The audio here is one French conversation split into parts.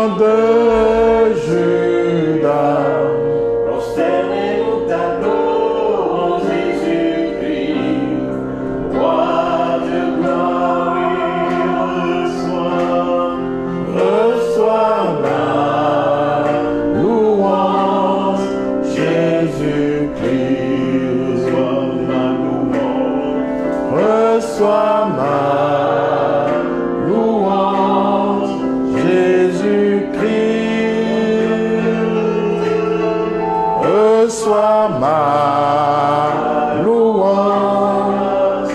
de Judas. Prosternez-nous t'adorons Jésus-Christ, roi de gloire, Reçois ma louange, Jésus-Christ. Reçois ma louange, Jésus-Christ. Reçois ma louange,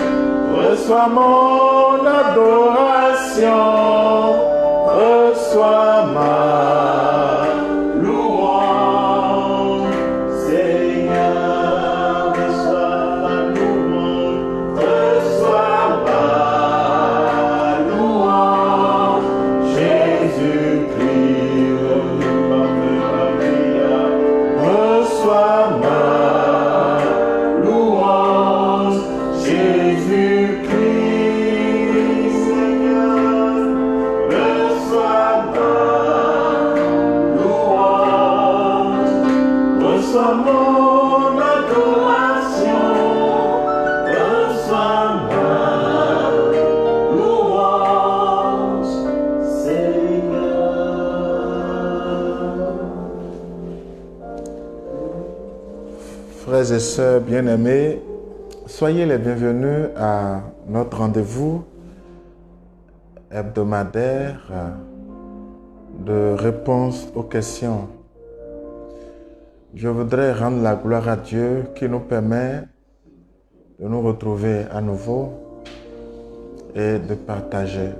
reçois mon adoration, reçois ma louange, Seigneur, reçois ma louange, reçois ma louange, Jésus-Christ. Reçois ma louange, Jésus-Christ. Seigneur, reçois ma louange, reçois mon adoration, reçois ma louange, Seigneur. Frères et sœurs bien-aimés, soyez les bienvenus à notre rendez-vous hebdomadaire de réponse aux questions. Je voudrais rendre la gloire à Dieu qui nous permet de nous retrouver à nouveau et de partager.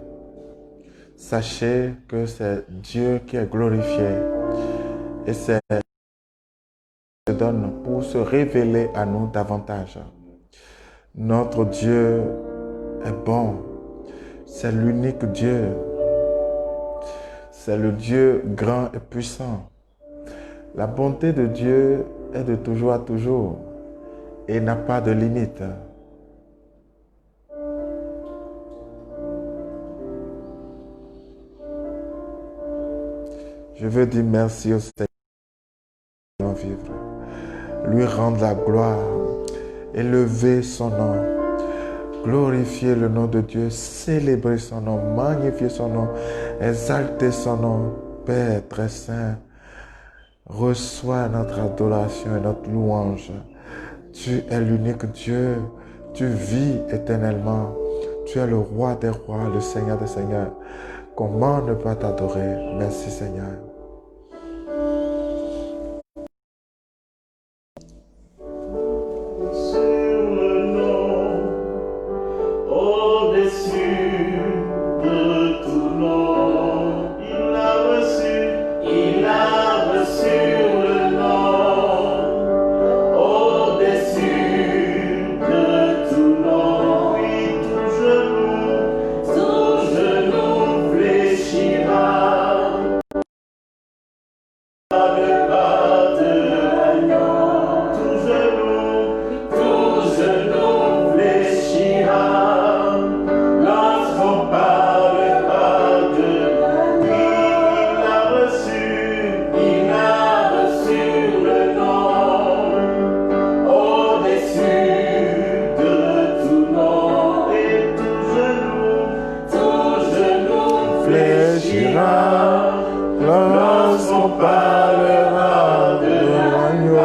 Sachez que c'est Dieu qui est glorifié et c'est Dieu qui se donne pour se révéler à nous davantage. Notre Dieu est bon, c'est l'unique Dieu, c'est le Dieu grand et puissant. La bonté de Dieu est de toujours à toujours et n'a pas de limite. Je veux dire merci au Seigneur de vivre, lui rendre la gloire, élever son nom, glorifier le nom de Dieu, célébrer son nom, magnifier son nom, exalter son nom. Père très saint, reçois notre adoration et notre louange. Tu es l'unique Dieu, tu vis éternellement, tu es le roi des rois, le Seigneur des seigneurs. Comment ne pas t'adorer? Merci Seigneur. Lorsqu'on parlera de l'agneau,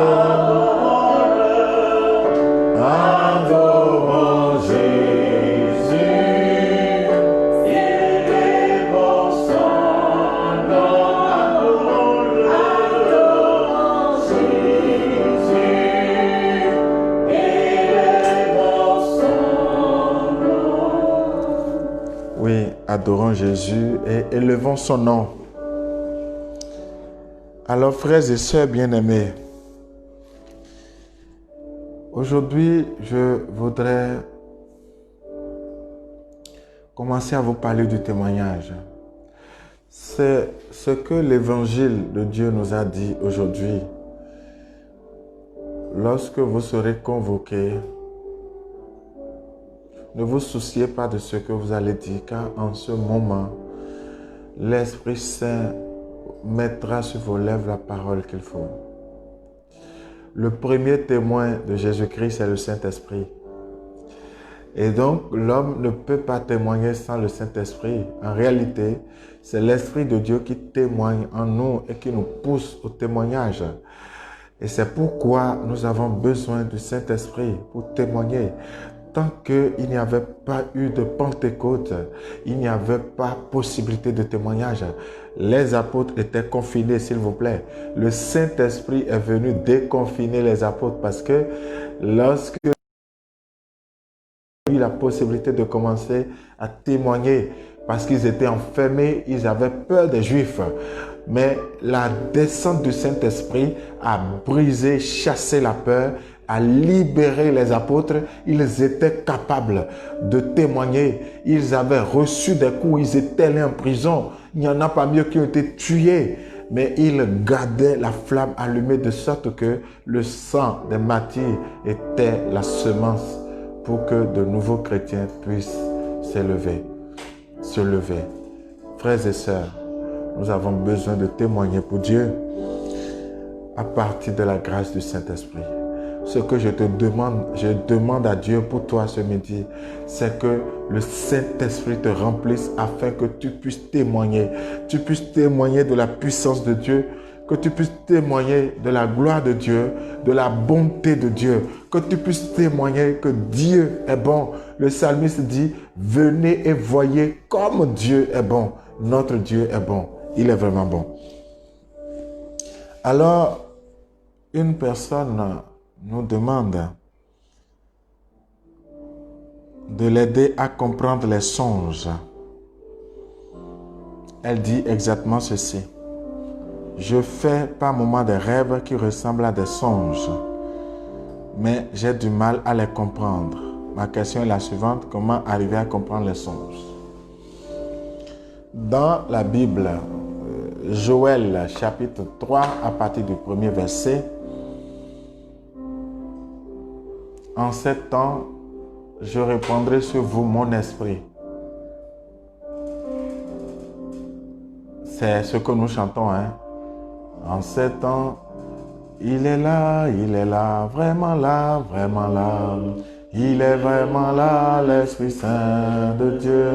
adorons Jésus, élevons son nom, adorons Jésus, élevons son nom. Oui, adorons Jésus et élevons son nom. Alors, frères et sœurs bien-aimés, aujourd'hui, je voudrais commencer à vous parler du témoignage. C'est ce que l'évangile de Dieu nous a dit aujourd'hui. Lorsque vous serez convoqués, ne vous souciez pas de ce que vous allez dire, car en ce moment, l'Esprit Saint mettra sur vos lèvres la parole qu'il faut. Le premier témoin de Jésus-Christ, c'est le Saint-Esprit. Et donc, l'homme ne peut pas témoigner sans le Saint-Esprit. En réalité, c'est l'Esprit de Dieu qui témoigne en nous et qui nous pousse au témoignage. Et c'est pourquoi nous avons besoin du Saint-Esprit pour témoigner. Tant qu'il n'y avait pas eu de Pentecôte, il n'y avait pas possibilité de témoignage. Les apôtres étaient confinés, s'il vous plaît. Le Saint-Esprit est venu déconfiner les apôtres parce que lorsque eu la possibilité de commencer à témoigner parce qu'ils étaient enfermés, ils avaient peur des Juifs. Mais la descente du Saint-Esprit a brisé, chassé la peur, a libéré les apôtres. Ils étaient capables de témoigner. Ils avaient reçu des coups, ils étaient allés en prison. Il n'y en a pas mieux qui ont été tués. Mais ils gardaient la flamme allumée de sorte que le sang des martyrs était la semence pour que de nouveaux chrétiens puissent se lever. Frères et sœurs, nous avons besoin de témoigner pour Dieu à partir de la grâce du Saint-Esprit. Ce que je demande à Dieu pour toi ce midi, c'est que le Saint-Esprit te remplisse afin que tu puisses témoigner. Tu puisses témoigner de la puissance de Dieu, que tu puisses témoigner de la gloire de Dieu, de la bonté de Dieu, que tu puisses témoigner que Dieu est bon. Le psalmiste dit, venez et voyez comme Dieu est bon. Notre Dieu est bon. Il est vraiment bon. Alors, une personne nous demande de l'aider à comprendre les songes. Elle dit exactement ceci. Je fais par moments des rêves qui ressemblent à des songes, mais j'ai du mal à les comprendre. Ma question est la suivante, comment arriver à comprendre les songes? Dans la Bible, Joël chapitre 3, à partir du premier verset, en ces temps, je répandrai sur vous mon esprit. C'est ce que nous chantons, hein? En ces temps, il est là, vraiment là, vraiment là. Il est vraiment là, l'Esprit Saint de Dieu.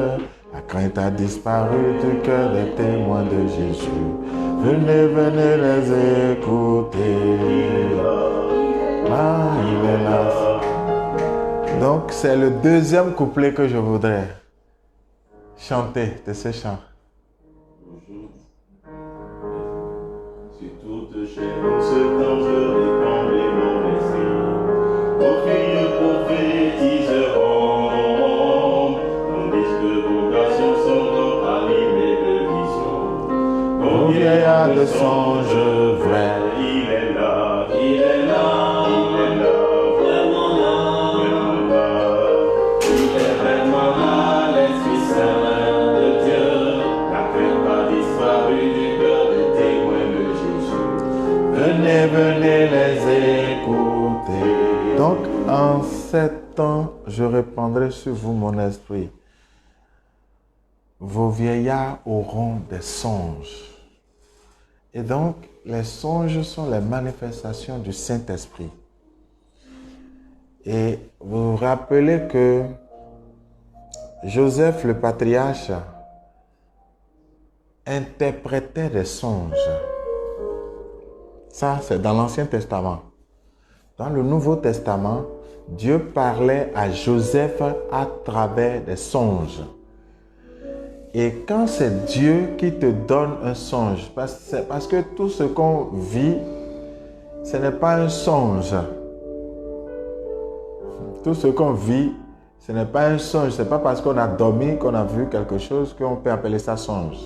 La crainte a disparu du cœur des témoins de Jésus. Venez, venez les écouter. Là, il est là. Donc, c'est le deuxième couplet que je voudrais chanter de ce chant. Chez nous, ce temps, je répandrai mon esprit. Vos filles prophétiseront. Tandis que vos garçons sont animés de visions. Vos vieillards de songes vrais. Il est là, il est là, il est là, vraiment là, vraiment là. Il est vraiment là, l'Esprit Saint de Dieu. La crainte a disparu du cœur des témoins de Jésus. Venez, venez les écouter. Donc, en ces temps, je répandrai sur vous mon esprit. Vos vieillards auront des songes. Et donc, les songes sont les manifestations du Saint-Esprit. Et vous vous rappelez que Joseph, le patriarche, interprétait des songes. Ça, c'est dans l'Ancien Testament. Dans le Nouveau Testament, Dieu parlait à Joseph à travers des songes. Et quand c'est Dieu qui te donne un songe, parce que tout ce qu'on vit, ce n'est pas un songe. Tout ce qu'on vit, ce n'est pas un songe. Ce n'est pas parce qu'on a dormi, qu'on a vu quelque chose, qu'on peut appeler ça songe.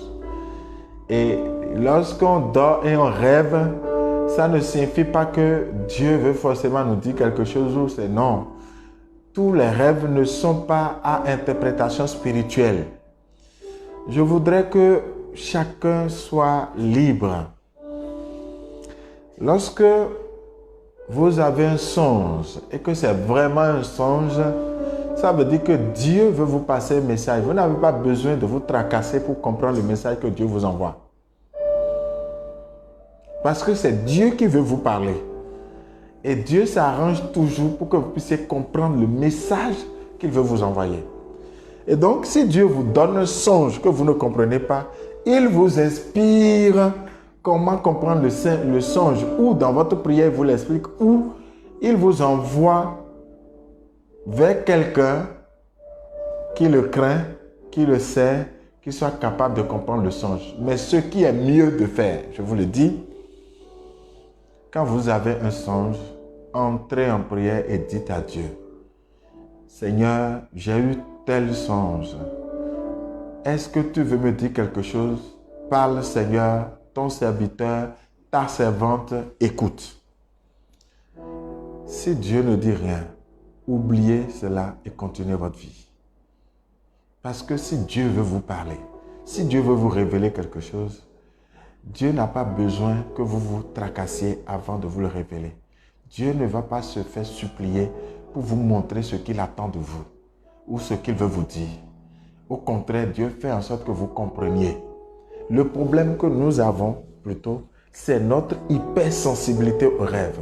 Et lorsqu'on dort et on rêve, ça ne signifie pas que Dieu veut forcément nous dire quelque chose ou c'est non. Tous les rêves ne sont pas à interprétation spirituelle. Je voudrais que chacun soit libre. Lorsque vous avez un songe et que c'est vraiment un songe, ça veut dire que Dieu veut vous passer un message. Vous n'avez pas besoin de vous tracasser pour comprendre le message que Dieu vous envoie. Parce que c'est Dieu qui veut vous parler. Et Dieu s'arrange toujours pour que vous puissiez comprendre le message qu'il veut vous envoyer. Et donc, si Dieu vous donne un songe que vous ne comprenez pas, il vous inspire comment comprendre le songe, ou dans votre prière, il vous l'explique, ou il vous envoie vers quelqu'un qui le craint, qui le sait, qui soit capable de comprendre le songe. Mais ce qui est mieux de faire, je vous le dis, quand vous avez un songe, entrez en prière et dites à Dieu, Seigneur, j'ai eu tel songe. Est-ce que tu veux me dire quelque chose? Parle, Seigneur, ton serviteur, ta servante, écoute. Si Dieu ne dit rien, oubliez cela et continuez votre vie. Parce que si Dieu veut vous parler, si Dieu veut vous révéler quelque chose, Dieu n'a pas besoin que vous vous tracassiez avant de vous le révéler. Dieu ne va pas se faire supplier pour vous montrer ce qu'il attend de vous ou ce qu'il veut vous dire. Au contraire, Dieu fait en sorte que vous compreniez. Le problème que nous avons, plutôt, c'est notre hypersensibilité au rêve.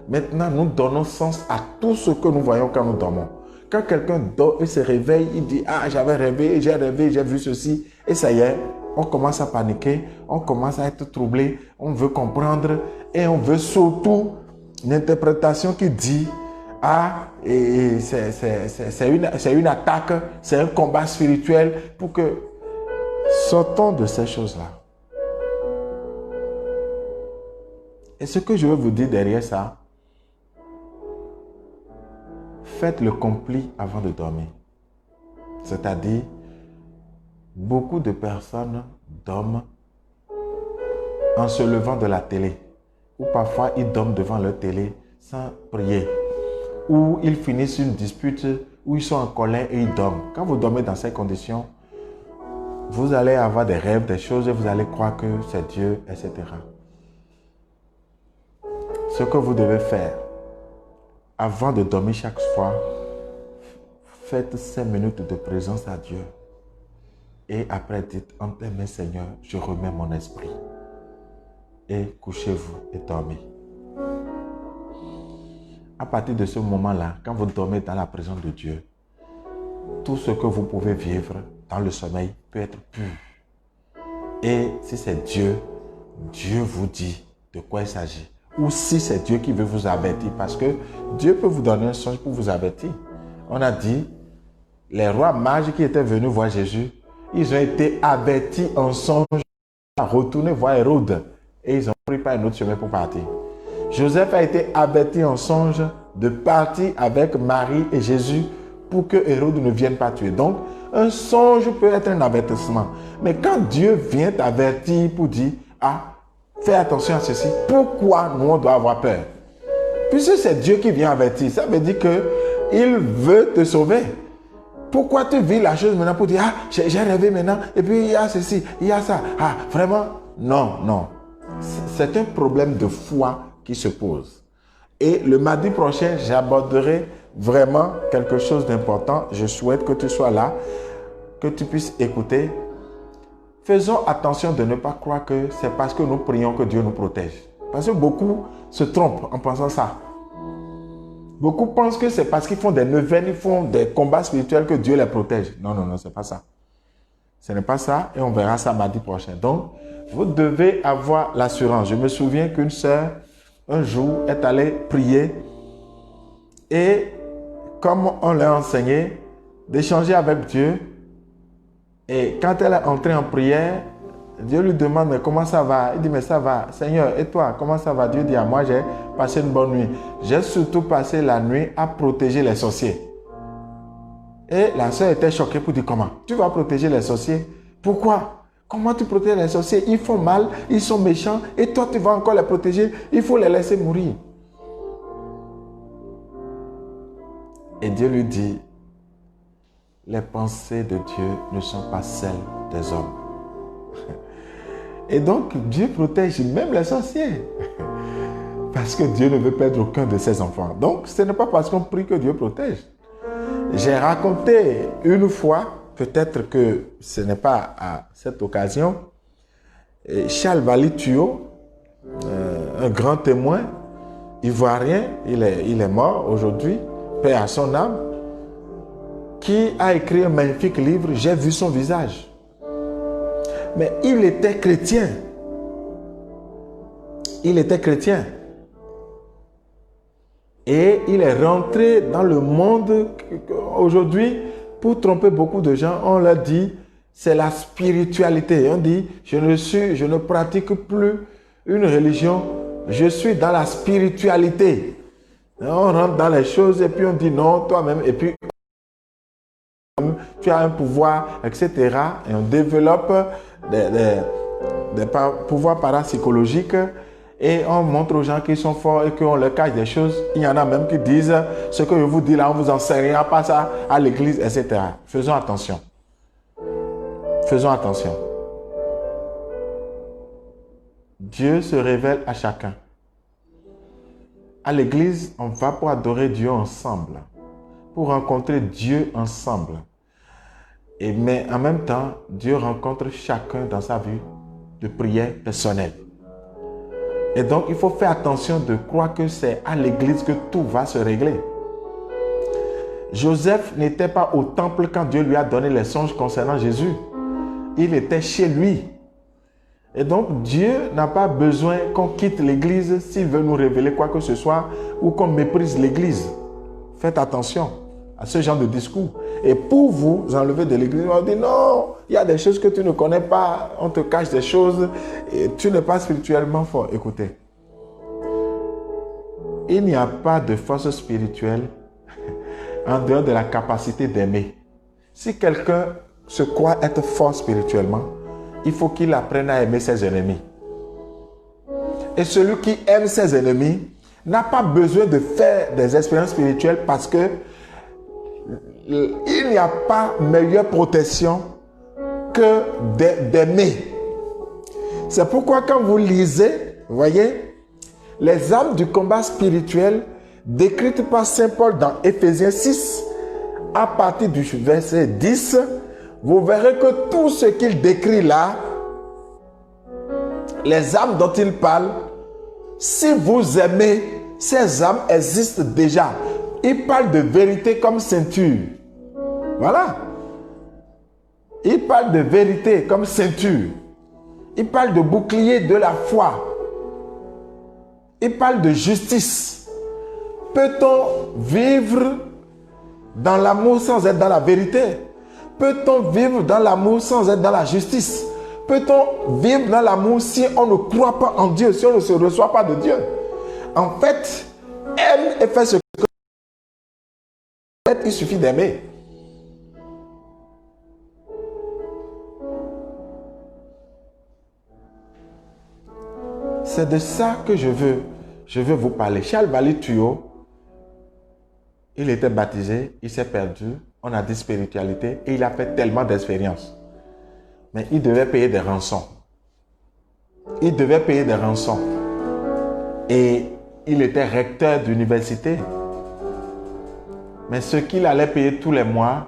Maintenant, nous donnons sens à tout ce que nous voyons quand nous dormons. Quand quelqu'un dort et se réveille, il dit « Ah, j'avais rêvé, j'ai vu ceci. » Et ça y est, on commence à paniquer, on commence à être troublé, on veut comprendre et on veut surtout une interprétation qui dit « Ah, c'est une attaque, c'est un combat spirituel pour que... » Sortons de ces choses-là. Et ce que je veux vous dire derrière ça, faites le compli avant de dormir. C'est-à-dire, beaucoup de personnes dorment en se levant de la télé. Ou parfois, ils dorment devant leur télé sans prier. Ou ils finissent une dispute, ou ils sont en colère et ils dorment. Quand vous dormez dans ces conditions, vous allez avoir des rêves, des choses, et vous allez croire que c'est Dieu, etc. Ce que vous devez faire, avant de dormir chaque soir, faites 5 minutes de présence à Dieu. Et après, dites, entre tes mains, Seigneur, je remets mon esprit. Et couchez-vous et dormez. À partir de ce moment-là, quand vous dormez dans la présence de Dieu, tout ce que vous pouvez vivre dans le sommeil peut être pur. Et si c'est Dieu, Dieu vous dit de quoi il s'agit. Ou si c'est Dieu qui veut vous avertir, parce que Dieu peut vous donner un songe pour vous avertir. On a dit, les rois mages qui étaient venus voir Jésus, ils ont été avertis en songe à retourner voir Hérode. Et ils ont pris par un autre chemin pour partir. Joseph a été averti en songe de partir avec Marie et Jésus pour que Hérode ne vienne pas tuer. Donc, un songe peut être un avertissement. Mais quand Dieu vient t'avertir pour dire, ah, fais attention à ceci, pourquoi nous on doit avoir peur? Puisque c'est Dieu qui vient avertir, ça veut dire qu'il veut te sauver. Pourquoi tu vis la chose maintenant pour dire, ah, j'ai rêvé maintenant, et puis il y a ceci, il y a ça. Ah, vraiment? Non, non. C'est un problème de foi qui se pose. Et le mardi prochain, j'aborderai vraiment quelque chose d'important. Je souhaite que tu sois là, que tu puisses écouter. Faisons attention de ne pas croire que c'est parce que nous prions que Dieu nous protège. Parce que beaucoup se trompent en pensant ça. Beaucoup pensent que c'est parce qu'ils font des neuvaines, ils font des combats spirituels que Dieu les protège. Non, non, non, c'est pas ça. Ce n'est pas ça et on verra ça mardi prochain. Donc, vous devez avoir l'assurance. Je me souviens qu'une sœur, un jour, est allée prier et comme on l'a enseigné, d'échanger avec Dieu. Et quand elle est entrée en prière, Dieu lui demande, mais comment ça va? Il dit, mais ça va. Seigneur, et toi, comment ça va? Dieu dit, ah, moi j'ai passé une bonne nuit. J'ai surtout passé la nuit à protéger les sorciers. Et la sœur était choquée pour dire, comment? Tu vas protéger les sorciers? Pourquoi? Comment tu protèges les sorciers? Ils font mal, ils sont méchants, et toi tu vas encore les protéger? Il faut les laisser mourir. Et Dieu lui dit, les pensées de Dieu ne sont pas celles des hommes. Et donc, Dieu protège même les sorciers. Parce que Dieu ne veut perdre aucun de ses enfants. Donc, ce n'est pas parce qu'on prie que Dieu protège. J'ai raconté une fois, peut-être que ce n'est pas à cette occasion, Charles Valituo, un grand témoin ivoirien, il est mort aujourd'hui, paix à son âme, qui a écrit un magnifique livre, J'ai vu son visage. Mais il était chrétien. Il était chrétien. Et il est rentré dans le monde. Aujourd'hui, pour tromper beaucoup de gens, on leur dit, c'est la spiritualité. On dit, je ne pratique plus une religion, je suis dans la spiritualité. Et on rentre dans les choses et puis on dit non, toi-même, et puis tu as un pouvoir, etc. Et on développe des pouvoirs parapsychologiques et on montre aux gens qu'ils sont forts et qu'on leur cache des choses. Il y en a même qui disent ce que je vous dis là, on vous enseignera pas ça à l'église, etc. Faisons attention. Faisons attention. Dieu se révèle à chacun. À l'église, on va pour adorer Dieu ensemble, pour rencontrer Dieu ensemble. Mais en même temps, Dieu rencontre chacun dans sa vie de prière personnelle. Et donc, il faut faire attention de croire que c'est à l'église que tout va se régler. Joseph n'était pas au temple quand Dieu lui a donné les songes concernant Jésus. Il était chez lui. Et donc, Dieu n'a pas besoin qu'on quitte l'église s'il veut nous révéler quoi que ce soit ou qu'on méprise l'église. Faites attention à ce genre de discours. Et pour vous enlever de l'église, on dit non, il y a des choses que tu ne connais pas, on te cache des choses et tu n'es pas spirituellement fort. Écoutez, il n'y a pas de force spirituelle en dehors de la capacité d'aimer. Si quelqu'un se croit être fort spirituellement, il faut qu'il apprenne à aimer ses ennemis. Et celui qui aime ses ennemis n'a pas besoin de faire des expériences spirituelles parce que il n'y a pas meilleure protection que d'aimer. C'est pourquoi quand vous lisez, vous voyez, les armes du combat spirituel décrites par Saint Paul dans Éphésiens 6, à partir du verset 10, vous verrez que tout ce qu'il décrit là, les armes dont il parle, si vous aimez, ces armes existent déjà. Il parle de vérité comme ceinture. Voilà. Il parle de vérité comme ceinture. Il parle de bouclier de la foi. Il parle de justice. Peut-on vivre dans l'amour sans être dans la vérité? Peut-on vivre dans l'amour sans être dans la justice? Peut-on vivre dans l'amour si on ne croit pas en Dieu, si on ne se reçoit pas de Dieu? En fait, aime et fais ce que il suffit d'aimer. C'est de ça que je veux vous parler. Charles Vallée-Tuyau, il était baptisé, il s'est perdu, on a dit spiritualité et il a fait tellement d'expériences. Mais il devait payer des rançons. Il devait payer des rançons. Et il était recteur d'université. Mais ce qu'il allait payer tous les mois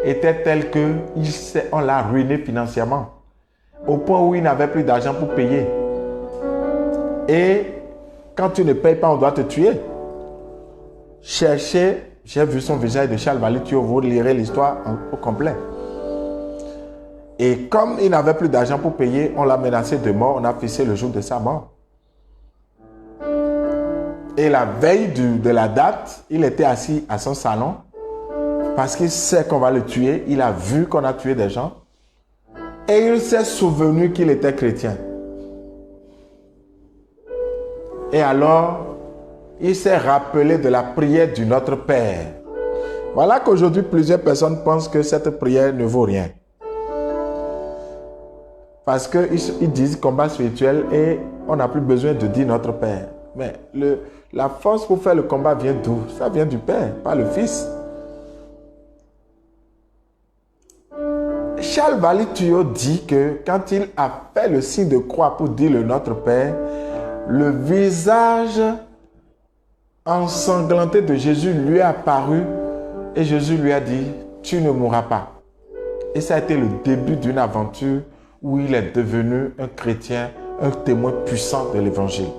était tel qu'on l'a ruiné financièrement. Au point où il n'avait plus d'argent pour payer. Et quand tu ne payes pas, on doit te tuer. Cherchez, j'ai vu son visage de Charles Vallée-Tuyau, vous lirez l'histoire au complet. Et comme il n'avait plus d'argent pour payer, on l'a menacé de mort, on a fixé le jour de sa mort. Et la veille de la date, il était assis à son salon parce qu'il sait qu'on va le tuer. Il a vu qu'on a tué des gens. Et il s'est souvenu qu'il était chrétien. Et alors, il s'est rappelé de la prière du Notre Père. Voilà qu'aujourd'hui, plusieurs personnes pensent que cette prière ne vaut rien. Parce qu'ils disent combat spirituel et on n'a plus besoin de dire Notre Père. Mais la force pour faire le combat vient d'où? Ça vient du Père, pas le Fils. Charles Vallée-Tuyau dit que quand il a fait le signe de croix pour dire le Notre Père, le visage ensanglanté de Jésus lui est apparu et Jésus lui a dit, tu ne mourras pas. Et ça a été le début d'une aventure où il est devenu un chrétien un témoin puissant de l'évangile.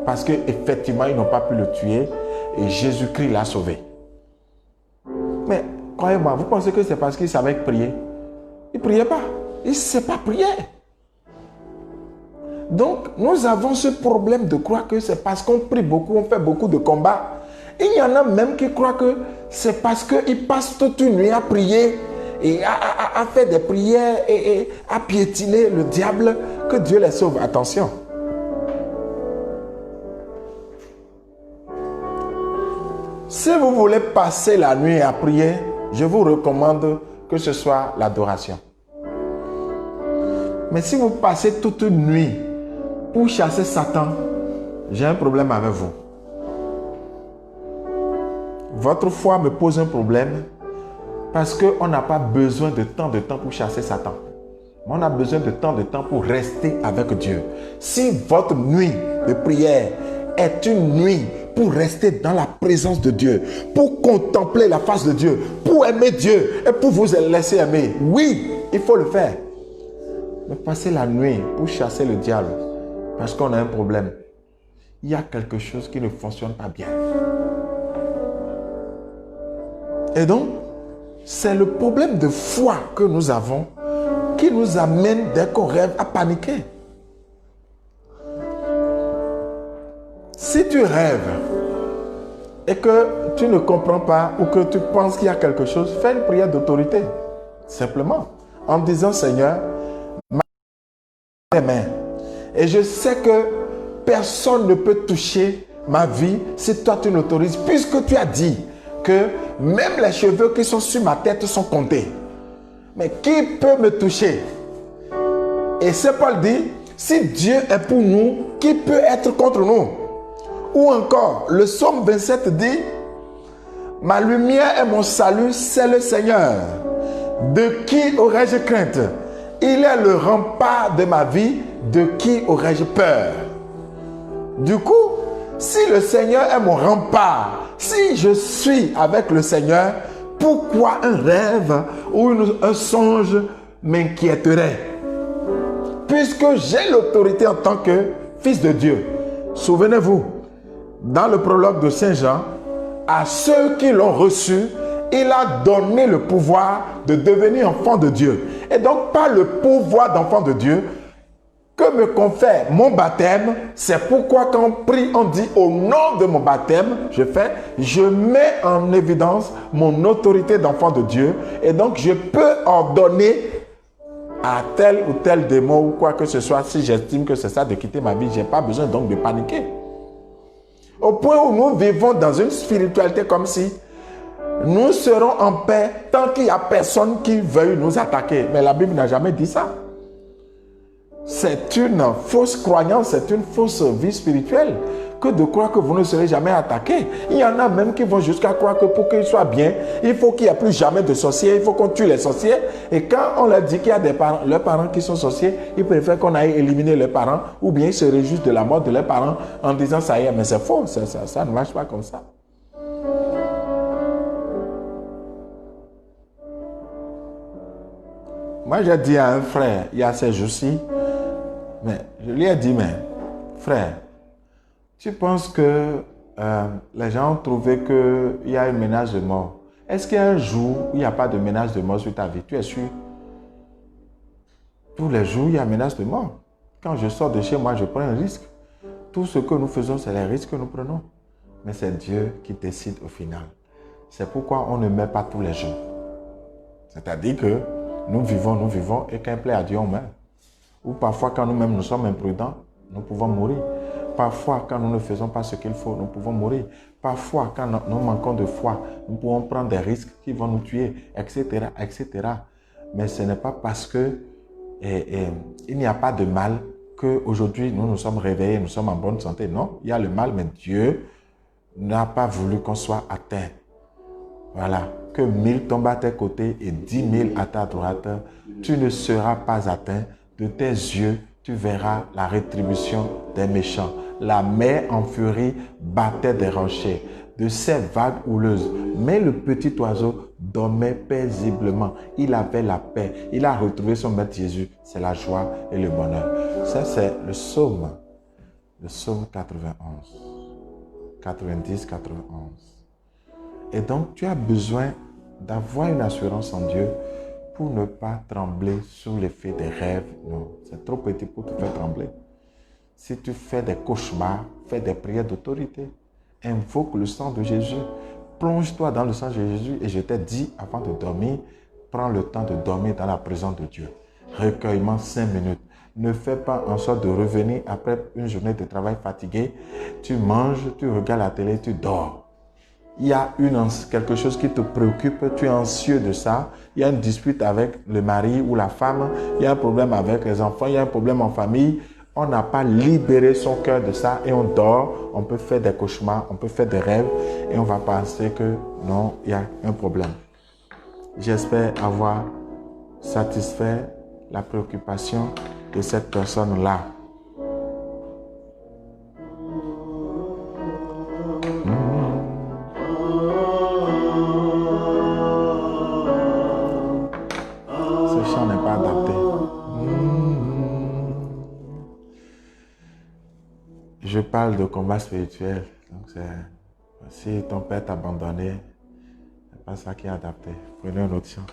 Parce qu'effectivement, ils n'ont pas pu le tuer et Jésus-Christ l'a sauvé. Mais croyez-moi, vous pensez que c'est parce qu'il savait prier? Il ne priait pas. Il ne sait pas prier. Donc, nous avons ce problème de croire que c'est parce qu'on prie beaucoup, on fait beaucoup de combats. Il y en a même qui croient que c'est parce qu'ils passent toute une nuit à prier et à faire des prières et à piétiner le diable que Dieu les sauve. Attention. Si vous voulez passer la nuit à prier, je vous recommande que ce soit l'adoration. Mais si vous passez toute une nuit pour chasser Satan, j'ai un problème avec vous. Votre foi me pose un problème parce qu'on n'a pas besoin de tant de temps pour chasser Satan. On a besoin de tant de temps pour rester avec Dieu. Si votre nuit de prière est une nuit pour rester dans la présence de Dieu, pour contempler la face de Dieu, pour aimer Dieu et pour vous laisser aimer, oui, il faut le faire. Mais passer la nuit pour chasser le diable parce qu'on a un problème, il y a quelque chose qui ne fonctionne pas bien. Et donc, c'est le problème de foi que nous avons qui nous amène dès qu'on rêve à paniquer. Si tu rêves et que tu ne comprends pas ou que tu penses qu'il y a quelque chose, fais une prière d'autorité. Simplement. En disant, Seigneur, mes mains. Et je sais que personne ne peut toucher ma vie si toi tu l'autorises, puisque tu as dit que même les cheveux qui sont sur ma tête sont comptés. Mais qui peut me toucher? Et Saint Paul dit, si Dieu est pour nous, qui peut être contre nous? Ou encore, le psaume 27 dit, ma lumière et mon salut, c'est le Seigneur. De qui aurais-je crainte? Il est le rempart de ma vie, de qui aurais-je peur? Du coup, si le Seigneur est mon rempart, si je suis avec le Seigneur, pourquoi un rêve ou un songe m'inquiéterait? Puisque j'ai l'autorité en tant que fils de Dieu. Souvenez-vous, dans le prologue de Saint Jean, à ceux qui l'ont reçu, il a donné le pouvoir de devenir enfant de Dieu. Et donc, par le pouvoir d'enfant de Dieu, que me confère mon baptême, c'est pourquoi quand on prie, on dit au nom de mon baptême, je mets en évidence mon autorité d'enfant de Dieu. Et donc, je peux ordonner à tel ou tel démon ou quoi que ce soit, si j'estime que c'est ça de quitter ma vie, je n'ai pas besoin donc de paniquer. Au point où nous vivons dans une spiritualité comme si nous serons en paix tant qu'il n'y a personne qui veuille nous attaquer. Mais la Bible n'a jamais dit ça. C'est une fausse croyance, c'est une fausse vie spirituelle que de croire que vous ne serez jamais attaqué. Il y en a même qui vont jusqu'à croire que pour qu'ils soient bien, il faut qu'il n'y ait plus jamais de sorciers, il faut qu'on tue les sorciers. Et quand on leur dit qu'il y a leurs parents qui sont sorciers, ils préfèrent qu'on aille éliminer leurs parents ou bien ils se réjouissent de la mort de leurs parents en disant ça y est, mais c'est faux, ça ne marche pas comme ça. Moi, j'ai dit à un frère, il y a ces jours-ci, mais je lui ai dit, mais frère, tu penses que les gens ont trouvé qu'il y a une menace de mort. Est-ce qu'il y a un jour où il n'y a pas de menace de mort sur ta vie? Tu es sûr? Tous les jours, il y a une menace de mort. Quand je sors de chez moi, je prends un risque. Tout ce que nous faisons, c'est les risques que nous prenons. Mais c'est Dieu qui décide au final. C'est pourquoi on ne meurt pas tous les jours. C'est-à-dire que nous vivons, et quand il plaît à Dieu, on meurt. Ou parfois, quand nous-mêmes nous sommes imprudents, nous pouvons mourir. Parfois, quand nous ne faisons pas ce qu'il faut, nous pouvons mourir. Parfois, quand nous manquons de foi, nous pouvons prendre des risques qui vont nous tuer, etc., etc. Mais ce n'est pas parce que il n'y a pas de mal qu'aujourd'hui nous nous sommes réveillés, nous sommes en bonne santé. Non, il y a le mal, mais Dieu n'a pas voulu qu'on soit atteint. Voilà, que 1000 tombent à tes côtés et 10 000 à ta droite, tu ne seras pas atteint. De tes yeux, tu verras la rétribution des méchants. La mer en furie battait des rochers. de ces vagues houleuses. Mais le petit oiseau dormait paisiblement. Il avait la paix. Il a retrouvé son maître Jésus. C'est la joie et le bonheur. Ça, c'est le psaume 91. 90, 91. Et donc, tu as besoin d'avoir une assurance en Dieu pour ne pas trembler sous l'effet des rêves. Non, c'est trop petit pour te faire trembler. Si tu fais des cauchemars, fais des prières d'autorité. Invoque le sang de Jésus. Plonge-toi dans le sang de Jésus. Et je t'ai dit, avant de dormir, prends le temps de dormir dans la présence de Dieu. Recueillement 5 minutes. Ne fais pas en sorte de revenir après une journée de travail fatigué. Tu manges, tu regardes la télé, tu dors. Il y a quelque chose qui te préoccupe, tu es anxieux de ça. Il y a une dispute avec le mari ou la femme. Il y a un problème avec les enfants. Il y a un problème en famille. On n'a pas libéré son cœur de ça et on dort. On peut faire des cauchemars, on peut faire des rêves et on va penser que non, il y a un problème. J'espère avoir satisfait la préoccupation de cette personne-là. Ce chant n'est pas adapté. Je parle de combat spirituel. Donc si ton père t'a abandonné, c'est pas ça qui est adapté. Prenez un autre chant.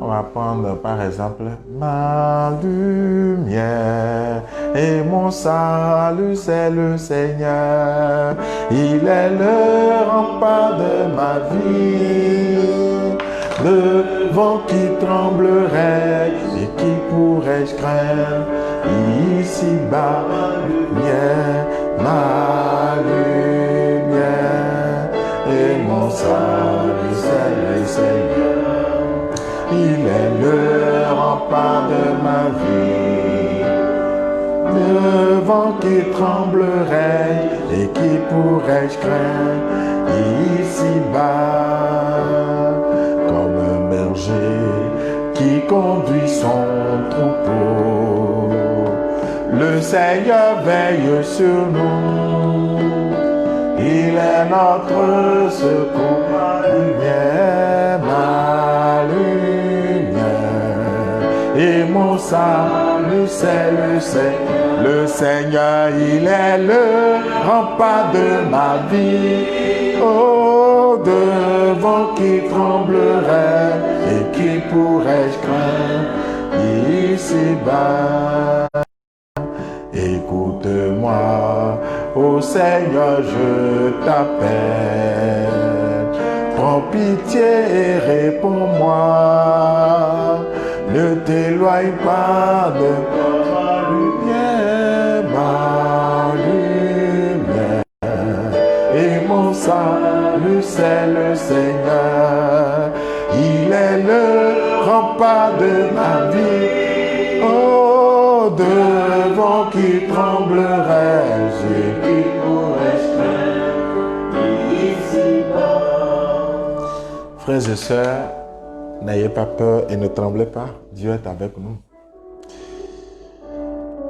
On va prendre par exemple ma lumière et mon salut, c'est le Seigneur. Il est le rempart de ma vie. Le vent qui tremblerait et qui pourrais-je craindre? Ici-bas, ma lumière et mon salut, c'est le Seigneur. Il est le rempart de ma vie. Le vent qui tremblerait et qui pourrais-je craindre? Ici-bas, comme un berger qui conduit son troupeau, le Seigneur veille sur nous. Il est notre secours, ma lumière, et mon salut, c'est le Seigneur. Il est le rempart de ma vie. Oh, devant qui tremblerait et qui pourrais-je craindre ici-bas? Écoute-moi, ô Seigneur, je t'appelle. Prends pitié et réponds-moi. Ne t'éloigne pas de ma lumière. Et mon salut, c'est le Seigneur. Il est le rempart de ma vie. Oh, devant qui tremblerait, qui pourrais-je ici-bas. Frères et sœurs, n'ayez pas peur et ne tremblez pas. Dieu est avec nous.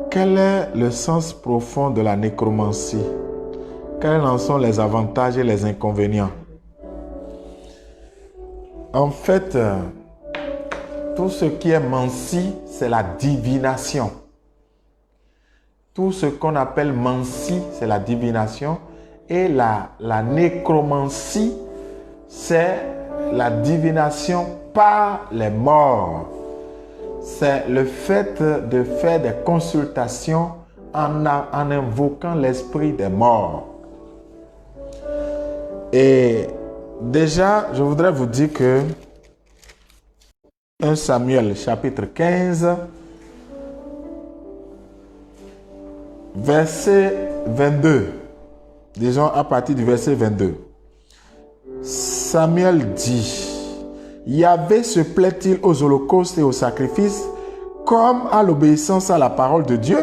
Quel est le sens profond de la nécromancie? Quels en sont les avantages et les inconvénients? En fait, tout ce qui est mancie, c'est la divination. Tout ce qu'on appelle mancie, c'est la divination. Et la nécromancie, c'est la divination par les morts. C'est le fait de faire des consultations en invoquant l'esprit des morts. Et déjà, je voudrais vous dire que 1 Samuel chapitre 15, verset 22. Disons à partir du verset 22. Samuel dit: Yahvé se plaît-il aux holocaustes et aux sacrifices comme à l'obéissance à la parole de Dieu?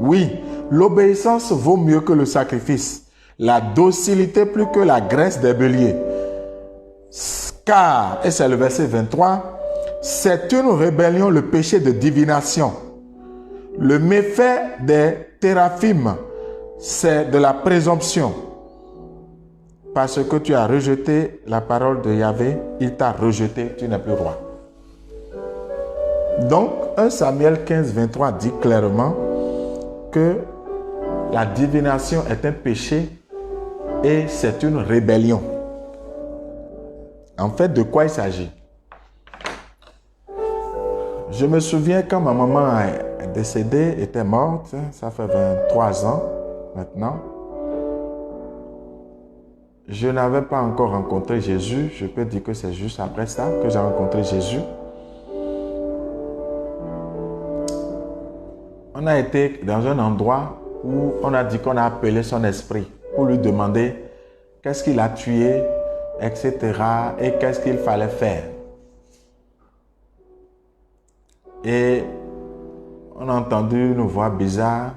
Oui, l'obéissance vaut mieux que le sacrifice. la docilité plus que la graisse des béliers. Car, et c'est le verset 23, c'est une rébellion, le péché de divination. Le méfait des téraphim, c'est de la présomption. Parce que tu as rejeté la parole de Yahvé, il t'a rejeté, tu n'es plus roi. Donc, 1 Samuel 15, 23 dit clairement que la divination est un péché et c'est une rébellion. En fait, de quoi il s'agit? Je me souviens quand ma maman est décédée, était morte, ça fait 23 ans maintenant. Je n'avais pas encore rencontré Jésus. Je peux dire que c'est juste après ça que j'ai rencontré Jésus. On a été dans un endroit où on a dit qu'on a appelé son esprit pour lui demander qu'est-ce qu'il a tué, etc. et qu'est-ce qu'il fallait faire. Et on a entendu une voix bizarre.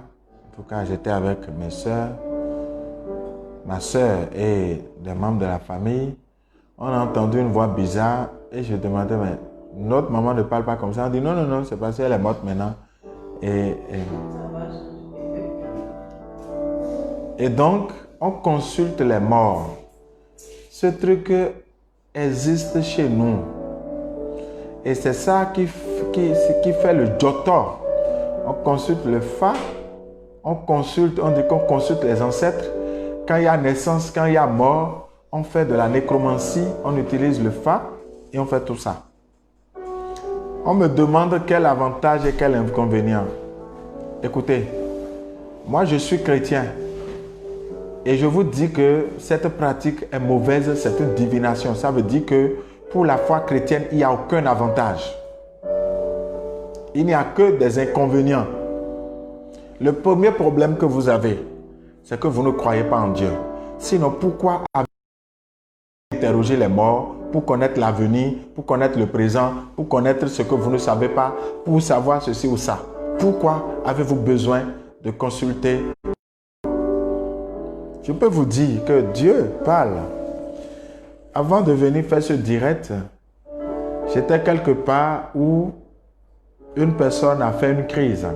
En tout cas, j'étais avec mes soeurs, ma soeur et des membres de la famille. On a entendu une voix bizarre et je demandais, mais notre maman ne parle pas comme ça. On dit non, non, non, c'est parce qu'elle est morte maintenant. Et donc, on consulte les morts. Ce truc existe chez nous. Et c'est ça qui fait le jotor. On consulte le fa, on dit qu'on consulte les ancêtres. Quand il y a naissance, quand il y a mort, on fait de la nécromancie, on utilise le fa et on fait tout ça. On me demande quel avantage et quel inconvénient. Écoutez, moi je suis chrétien et je vous dis que cette pratique est mauvaise, c'est une divination. Ça veut dire que pour la foi chrétienne, il n'y a aucun avantage. Il n'y a que des inconvénients. Le premier problème que vous avez, c'est que vous ne croyez pas en Dieu. Sinon, pourquoi interroger les morts pour connaître l'avenir, pour connaître le présent, pour connaître ce que vous ne savez pas, pour savoir ceci ou ça? Pourquoi avez-vous besoin de consulter? Je peux vous dire que Dieu parle. Avant de venir faire ce direct, j'étais quelque part où une personne a fait une crise.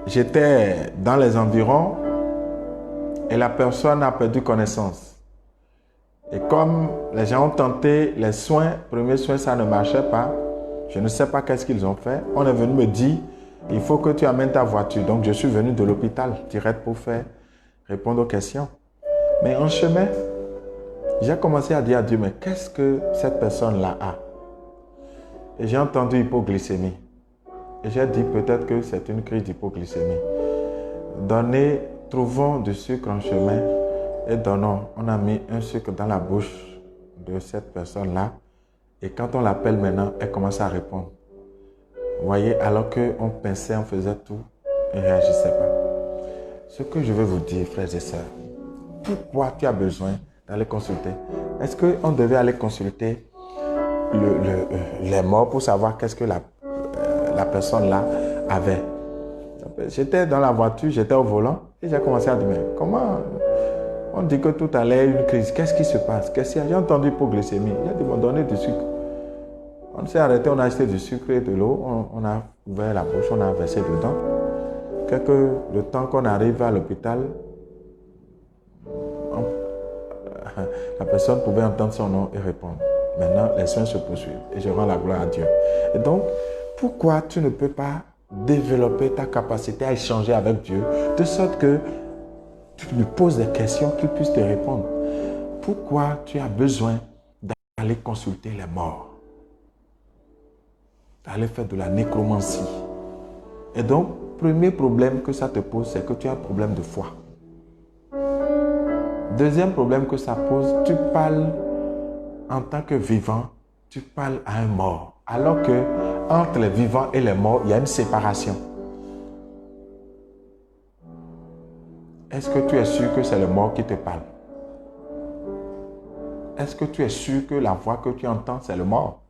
J'étais dans les environs et la personne a perdu connaissance. Et comme les gens ont tenté les soins, premiers soins, ça ne marchait pas. Je ne sais pas qu'est-ce qu'ils ont fait. On est venu me dire, il faut que tu amènes ta voiture. Donc je suis venu de l'hôpital direct pour répondre aux questions. Mais en chemin, j'ai commencé à dire à Dieu, mais qu'est-ce que cette personne-là a? Et j'ai entendu hypoglycémie. Et j'ai dit peut-être que c'est une crise d'hypoglycémie. Trouvons du sucre en chemin et donnons. On a mis un sucre dans la bouche de cette personne-là. Et quand on l'appelle maintenant, elle commence à répondre. Vous voyez, alors qu'on pinçait, on faisait tout, elle ne réagissait pas. Ce que je veux vous dire, frères et sœurs, pourquoi tu as besoin d'aller consulter? Est-ce qu'on devait aller consulter les morts pour savoir qu'est-ce que la personne là avait? J'étais dans la voiture, j'étais au volant et j'ai commencé à dire, mais comment on dit que tout allait une crise? Qu'est-ce qui se passe? J'ai entendu hypoglycémie. J'ai dit, m'ont donné du sucre. On s'est arrêté, on a acheté du sucre et de l'eau, on a ouvert la bouche, on a versé dedans. Le temps qu'on arrive à l'hôpital, la personne pouvait entendre son nom et répondre. Maintenant, les soins se poursuivent et je rends la gloire à Dieu. Et donc, pourquoi tu ne peux pas développer ta capacité à échanger avec Dieu de sorte que tu lui poses des questions qu'il puisse te répondre? Pourquoi tu as besoin d'aller consulter les morts? D'aller faire de la nécromancie. Et donc, premier problème que ça te pose, c'est que tu as un problème de foi. Deuxième problème que ça pose, tu parles en tant que vivant, tu parles à un mort. Alors que entre les vivants et les morts, il y a une séparation. Est-ce que tu es sûr que c'est le mort qui te parle? Est-ce que tu es sûr que la voix que tu entends, c'est le mort?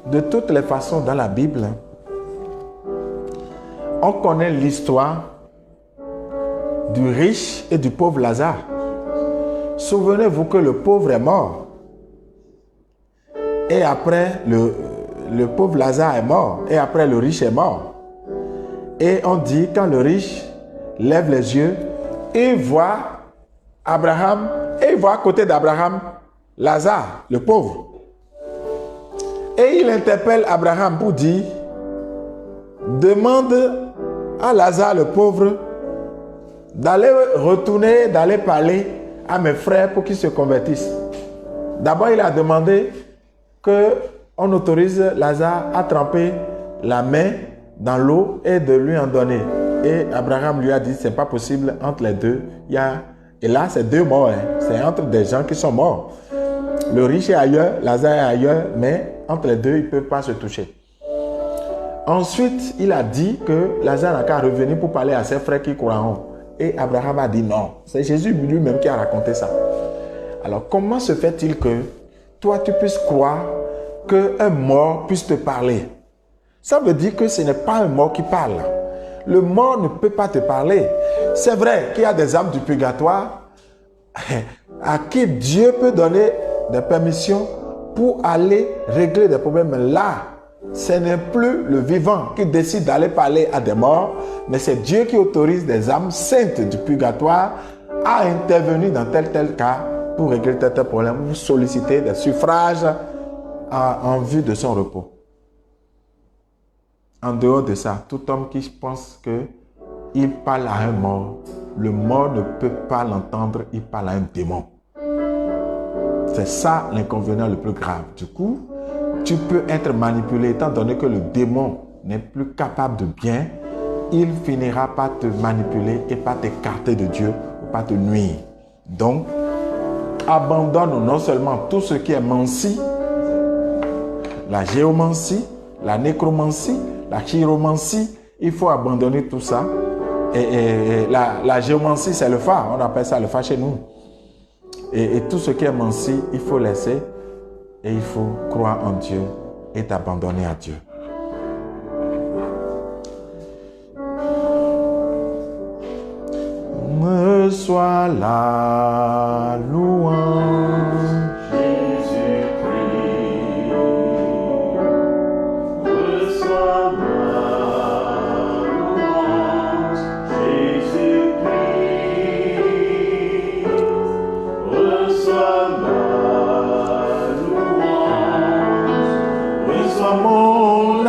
De toutes les façons, dans la Bible, on connaît l'histoire du riche et du pauvre Lazare. Souvenez-vous que le pauvre est mort. Et après, le pauvre Lazare est mort. Et après, le riche est mort. Et on dit, quand le riche lève les yeux, il voit Abraham, et il voit à côté d'Abraham Lazare, le pauvre. Et il interpelle Abraham pour dire, demande à Lazare, le pauvre, d'aller retourner, d'aller parler à mes frères pour qu'ils se convertissent. D'abord, il a demandé qu'on autorise Lazare à tremper la main dans l'eau et de lui en donner. Et Abraham lui a dit, c'est pas possible entre les deux. Et là, c'est deux morts. C'est entre des gens qui sont morts. Le riche est ailleurs, Lazare est ailleurs, mais entre les deux, ils ne peuvent pas se toucher. Ensuite, il a dit que Lazare n'a qu'à revenir pour parler à ses frères qui croiront. Et Abraham a dit non. C'est Jésus lui-même qui a raconté ça. Alors, comment se fait-il que toi, tu puisses croire qu'un mort puisse te parler? Ça veut dire que ce n'est pas un mort qui parle. Le mort ne peut pas te parler. C'est vrai qu'il y a des âmes du purgatoire à qui Dieu peut donner des permissions pour aller régler des problèmes. Là, ce n'est plus le vivant qui décide d'aller parler à des morts, mais c'est Dieu qui autorise des âmes saintes du purgatoire à intervenir dans tel cas pour régler tel problème, ou solliciter des suffrages en vue de son repos. En dehors de ça, tout homme qui pense qu'il parle à un mort, le mort ne peut pas l'entendre, il parle à un démon. C'est ça l'inconvénient le plus grave. Du coup, tu peux être manipulé, étant donné que le démon n'est plus capable de bien, il finira par te manipuler et par t'écarter de Dieu ou par te nuire. Donc, abandonne non seulement tout ce qui est mancie, la géomancie, la nécromancie, la chiromancie, il faut abandonner tout ça. Et la géomancie, c'est le phare, on appelle ça le phare chez nous. Et tout ce qui est mancie, il faut laisser et il faut croire en Dieu et t'abandonner à Dieu. Reçois la louange.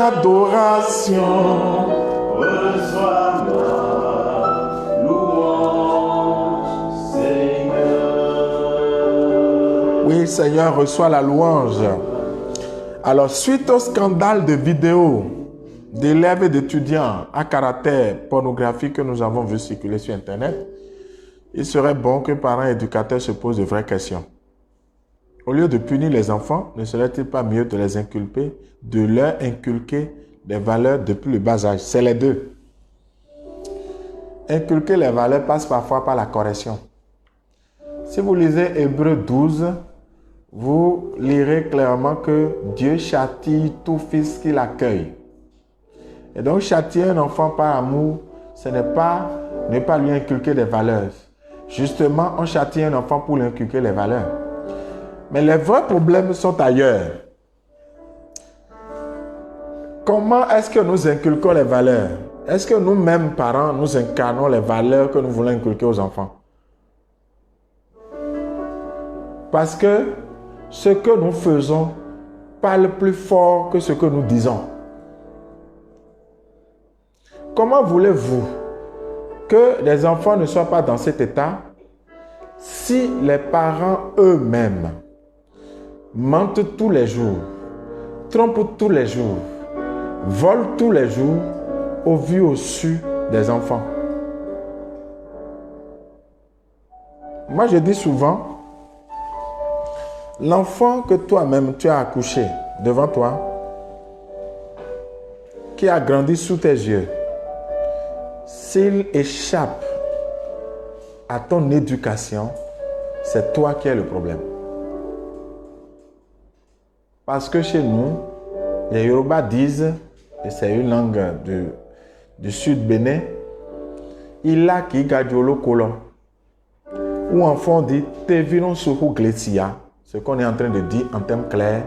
Adoration, reçois ma louange, Seigneur. Oui, Seigneur, reçois la louange. Alors, suite au scandale de vidéos d'élèves et d'étudiants à caractère pornographique que nous avons vu circuler sur Internet, il serait bon que parents et éducateurs se posent de vraies questions. Au lieu de punir les enfants, ne serait-il pas mieux de les inculper, de leur inculquer des valeurs depuis le bas âge? C'est les deux. Inculquer les valeurs passe parfois par la correction. Si vous lisez Hébreux 12, vous lirez clairement que Dieu châtie tout fils qu'il accueille. Et donc châtier un enfant par amour, ce n'est pas ne pas lui inculquer des valeurs. Justement, on châtie un enfant pour lui inculquer les valeurs. Mais les vrais problèmes sont ailleurs. Comment est-ce que nous inculquons les valeurs? Est-ce que nous-mêmes, parents, nous incarnons les valeurs que nous voulons inculquer aux enfants? Parce que ce que nous faisons parle plus fort que ce que nous disons. Comment voulez-vous que les enfants ne soient pas dans cet état si les parents eux-mêmes mentent tous les jours, trompent tous les jours, volent tous les jours au vu au su des enfants? Moi, je dis souvent, l'enfant que toi-même tu as accouché devant toi, qui a grandi sous tes yeux, s'il échappe à ton éducation, c'est toi qui es le problème. Parce que chez nous, les Yoruba disent, et c'est une langue du sud Bénin, il a qui gagnolo colon. Ou enfant dit, te viron sur Gletia. Ce qu'on est en train de dire en termes clairs.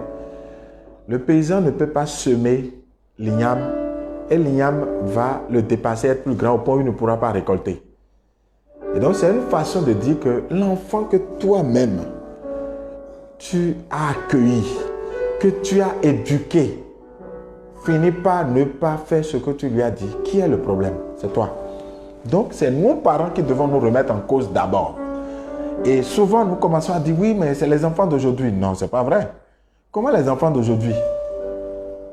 Le paysan ne peut pas semer l'igname et l'igname va le dépasser, être plus grand au point où il ne pourra pas récolter. Et donc, c'est une façon de dire que l'enfant que toi-même, tu as accueilli, que tu as éduqué, finit par ne pas faire ce que tu lui as dit. Qui est le problème? C'est toi. Donc, c'est nous, parents, qui devons nous remettre en cause d'abord. Et souvent, nous commençons à dire, oui, mais c'est les enfants d'aujourd'hui. Non, ce n'est pas vrai. Comment les enfants d'aujourd'hui?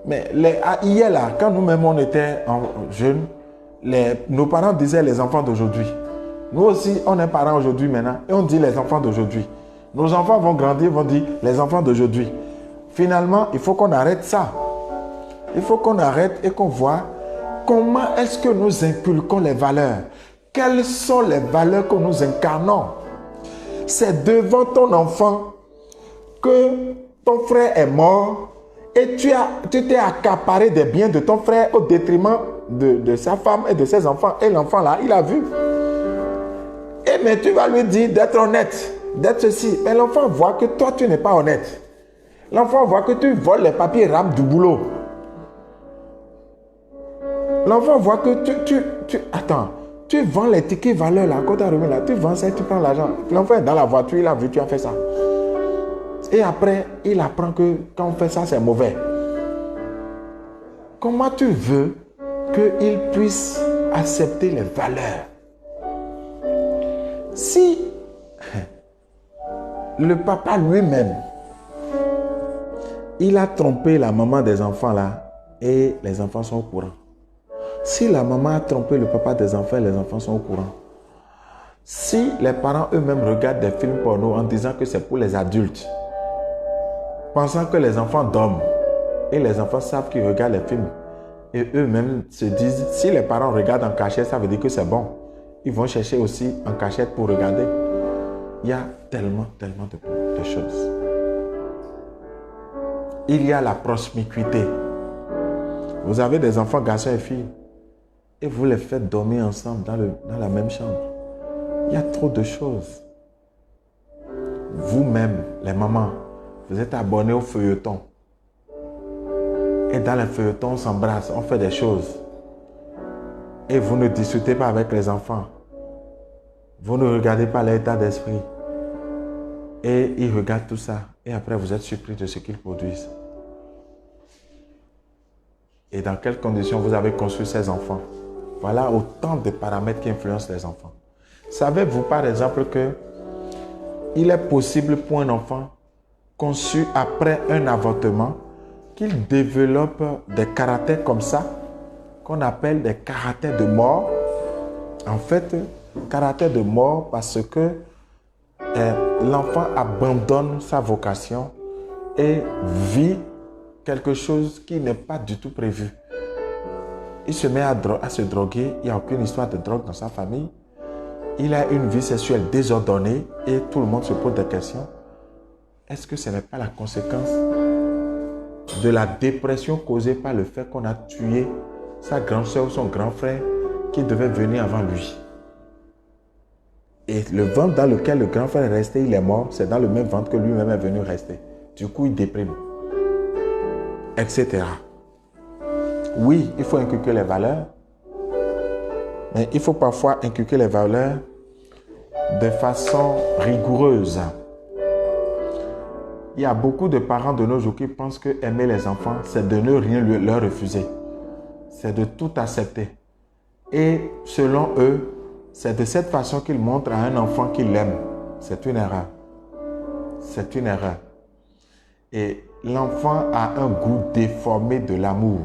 Mais hier, là, quand nous-mêmes, on était jeunes, nos parents disaient les enfants d'aujourd'hui. Nous aussi, on est parents aujourd'hui maintenant et on dit les enfants d'aujourd'hui. Nos enfants vont grandir, vont dire les enfants d'aujourd'hui. Finalement, il faut qu'on arrête ça. Il faut qu'on arrête et qu'on voit comment est-ce que nous inculquons les valeurs. Quelles sont les valeurs que nous incarnons? C'est devant ton enfant que ton frère est mort et tu t'es accaparé des biens de ton frère au détriment de sa femme et de ses enfants. Et l'enfant là, il a vu. Mais tu vas lui dire d'être honnête, d'être ceci. Mais l'enfant voit que toi, tu n'es pas honnête. L'enfant voit que tu voles les papiers rap du boulot. L'enfant voit que tu vends les tickets valeurs là, quand tu as remis là, tu vends ça, tu prends l'argent. L'enfant est dans la voiture, il a vu, tu as fait ça. Et après, il apprend que quand on fait ça, c'est mauvais. Comment tu veux qu'il puisse accepter les valeurs? Si le papa lui-même, il a trompé la maman des enfants là et les enfants sont au courant. Si la maman a trompé le papa des enfants et les enfants sont au courant. Si les parents eux-mêmes regardent des films porno en disant que c'est pour les adultes, pensant que les enfants dorment et les enfants savent qu'ils regardent les films et eux-mêmes se disent, si les parents regardent en cachette, ça veut dire que c'est bon. Ils vont chercher aussi en cachette pour regarder. Il y a tellement de choses. Il y a la promiscuité. Vous avez des enfants, garçons et filles, et vous les faites dormir ensemble dans la même chambre. Il y a trop de choses. Vous-même, les mamans, vous êtes abonnés au feuilleton. Et dans les feuilletons, on s'embrasse, on fait des choses. Et vous ne discutez pas avec les enfants. Vous ne regardez pas l'état d'esprit. Et ils regardent tout ça. Et après, vous êtes surpris de ce qu'ils produisent. Et dans quelles conditions vous avez construit ces enfants? Voilà autant de paramètres qui influencent les enfants. Savez-vous par exemple que il est possible pour un enfant conçu après un avortement qu'il développe des caractères comme ça, qu'on appelle des caractères de mort. En fait, caractère de mort parce que l'enfant abandonne sa vocation et vit quelque chose qui n'est pas du tout prévu. Il se met à se droguer, il n'y a aucune histoire de drogue dans sa famille. Il a une vie sexuelle désordonnée et tout le monde se pose des questions. Est-ce que ce n'est pas la conséquence de la dépression causée par le fait qu'on a tué sa grande soeur ou son grand frère qui devait venir avant lui? Et le ventre dans lequel le grand frère est resté, il est mort, c'est dans le même ventre que lui-même est venu rester. Du coup, il déprime, etc. Oui, il faut inculquer les valeurs, mais il faut parfois inculquer les valeurs de façon rigoureuse. Il y a beaucoup de parents de nos jours qui pensent que aimer les enfants, c'est de ne rien leur refuser. C'est de tout accepter. Et selon eux, c'est de cette façon qu'ils montrent à un enfant qu'ils l'aiment. C'est une erreur. C'est une erreur. Et l'enfant a un goût déformé de l'amour.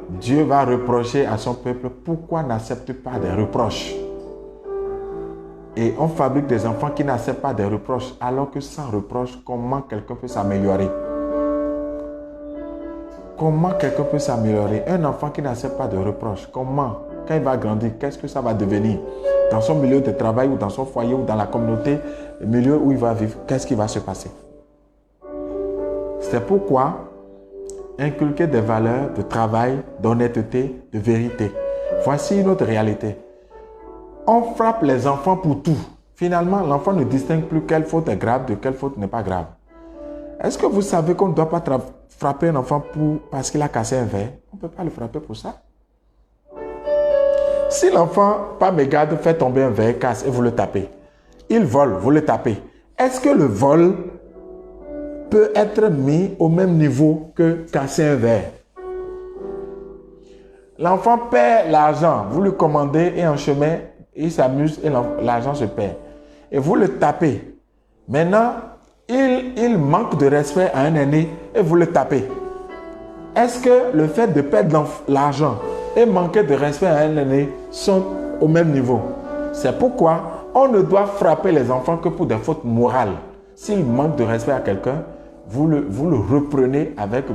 Dieu va reprocher à son peuple pourquoi n'accepte pas des reproches. Et on fabrique des enfants qui n'acceptent pas des reproches, alors que sans reproche, comment quelqu'un peut s'améliorer? Comment quelqu'un peut s'améliorer? Un enfant qui n'accepte pas de reproches, comment? Quand il va grandir, qu'est-ce que ça va devenir? Dans son milieu de travail ou dans son foyer ou dans la communauté, le milieu où il va vivre, qu'est-ce qui va se passer? C'est pourquoi inculquer des valeurs de travail, d'honnêteté, de vérité. Voici une autre réalité. On frappe les enfants pour tout. Finalement, l'enfant ne distingue plus quelle faute est grave de quelle faute n'est pas grave. Est-ce que vous savez qu'on ne doit pas frapper un enfant parce qu'il a cassé un verre? On ne peut pas le frapper pour ça. Si l'enfant, par mégarde, fait tomber un verre, casse et vous le tapez, il vole, vous le tapez. Est-ce que le vol peut être mis au même niveau que casser un verre? L'enfant perd l'argent, vous lui commandez et en chemin, il s'amuse et l'argent se perd. Et vous le tapez. Maintenant, il manque de respect à un aîné et vous le tapez. Est-ce que le fait de perdre l'argent et manquer de respect à un aîné sont au même niveau? C'est pourquoi on ne doit frapper les enfants que pour des fautes morales. S'il manque de respect à quelqu'un, vous le reprenez avec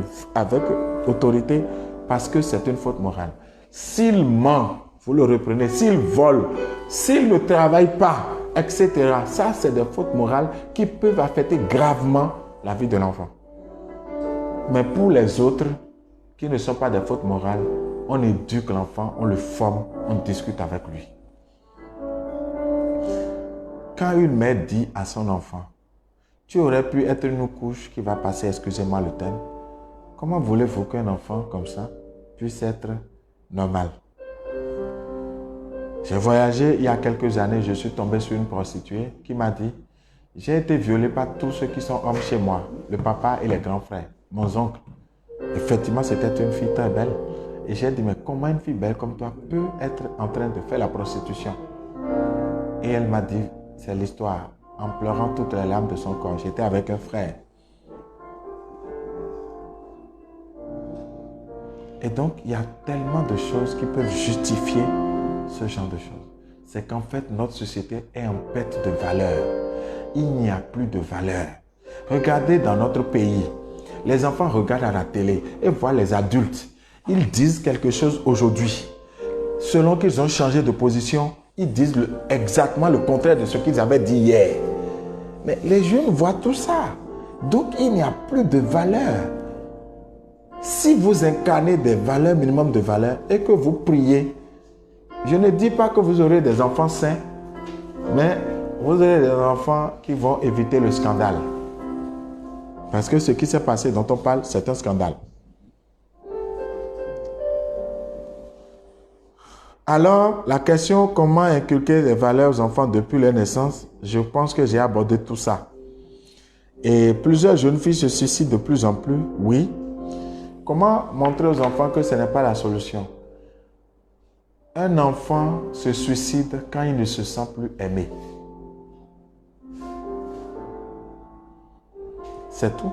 autorité parce que c'est une faute morale. S'il ment, vous le reprenez. S'il vole, s'il ne travaille pas, etc. Ça, c'est des fautes morales qui peuvent affecter gravement la vie de l'enfant. Mais pour les autres, qui ne sont pas des fautes morales, on éduque l'enfant, on le forme, on discute avec lui. Quand une mère dit à son enfant, tu aurais pu être une couche qui va passer, excusez-moi le terme, comment voulez-vous qu'un enfant comme ça puisse être normal? J'ai voyagé il y a quelques années, je suis tombé sur une prostituée qui m'a dit, j'ai été violé par tous ceux qui sont hommes chez moi, le papa et les grands frères, mon oncle. Effectivement, c'était une fille très belle. Et j'ai dit, mais comment une fille belle comme toi peut être en train de faire la prostitution? Et elle m'a dit, c'est l'histoire. En pleurant toutes les larmes de son corps, j'étais avec un frère. Et donc, il y a tellement de choses qui peuvent justifier ce genre de choses. C'est qu'en fait, notre société est en perte de valeur. Il n'y a plus de valeur. Regardez dans notre pays, les enfants regardent à la télé et voient les adultes. Ils disent quelque chose aujourd'hui. Selon qu'ils ont changé de position, ils disent exactement le contraire de ce qu'ils avaient dit hier. Mais les jeunes voient tout ça. Donc, il n'y a plus de valeur. Si vous incarnez des valeurs, minimum de valeurs, et que vous priez, je ne dis pas que vous aurez des enfants sains, mais vous aurez des enfants qui vont éviter le scandale. Parce que ce qui s'est passé dont on parle, c'est un scandale. Alors, la question comment inculquer des valeurs aux enfants depuis leur naissance, je pense que j'ai abordé tout ça. Et plusieurs jeunes filles se suicident de plus en plus, oui. Comment montrer aux enfants que ce n'est pas la solution? Un enfant se suicide quand il ne se sent plus aimé. C'est tout.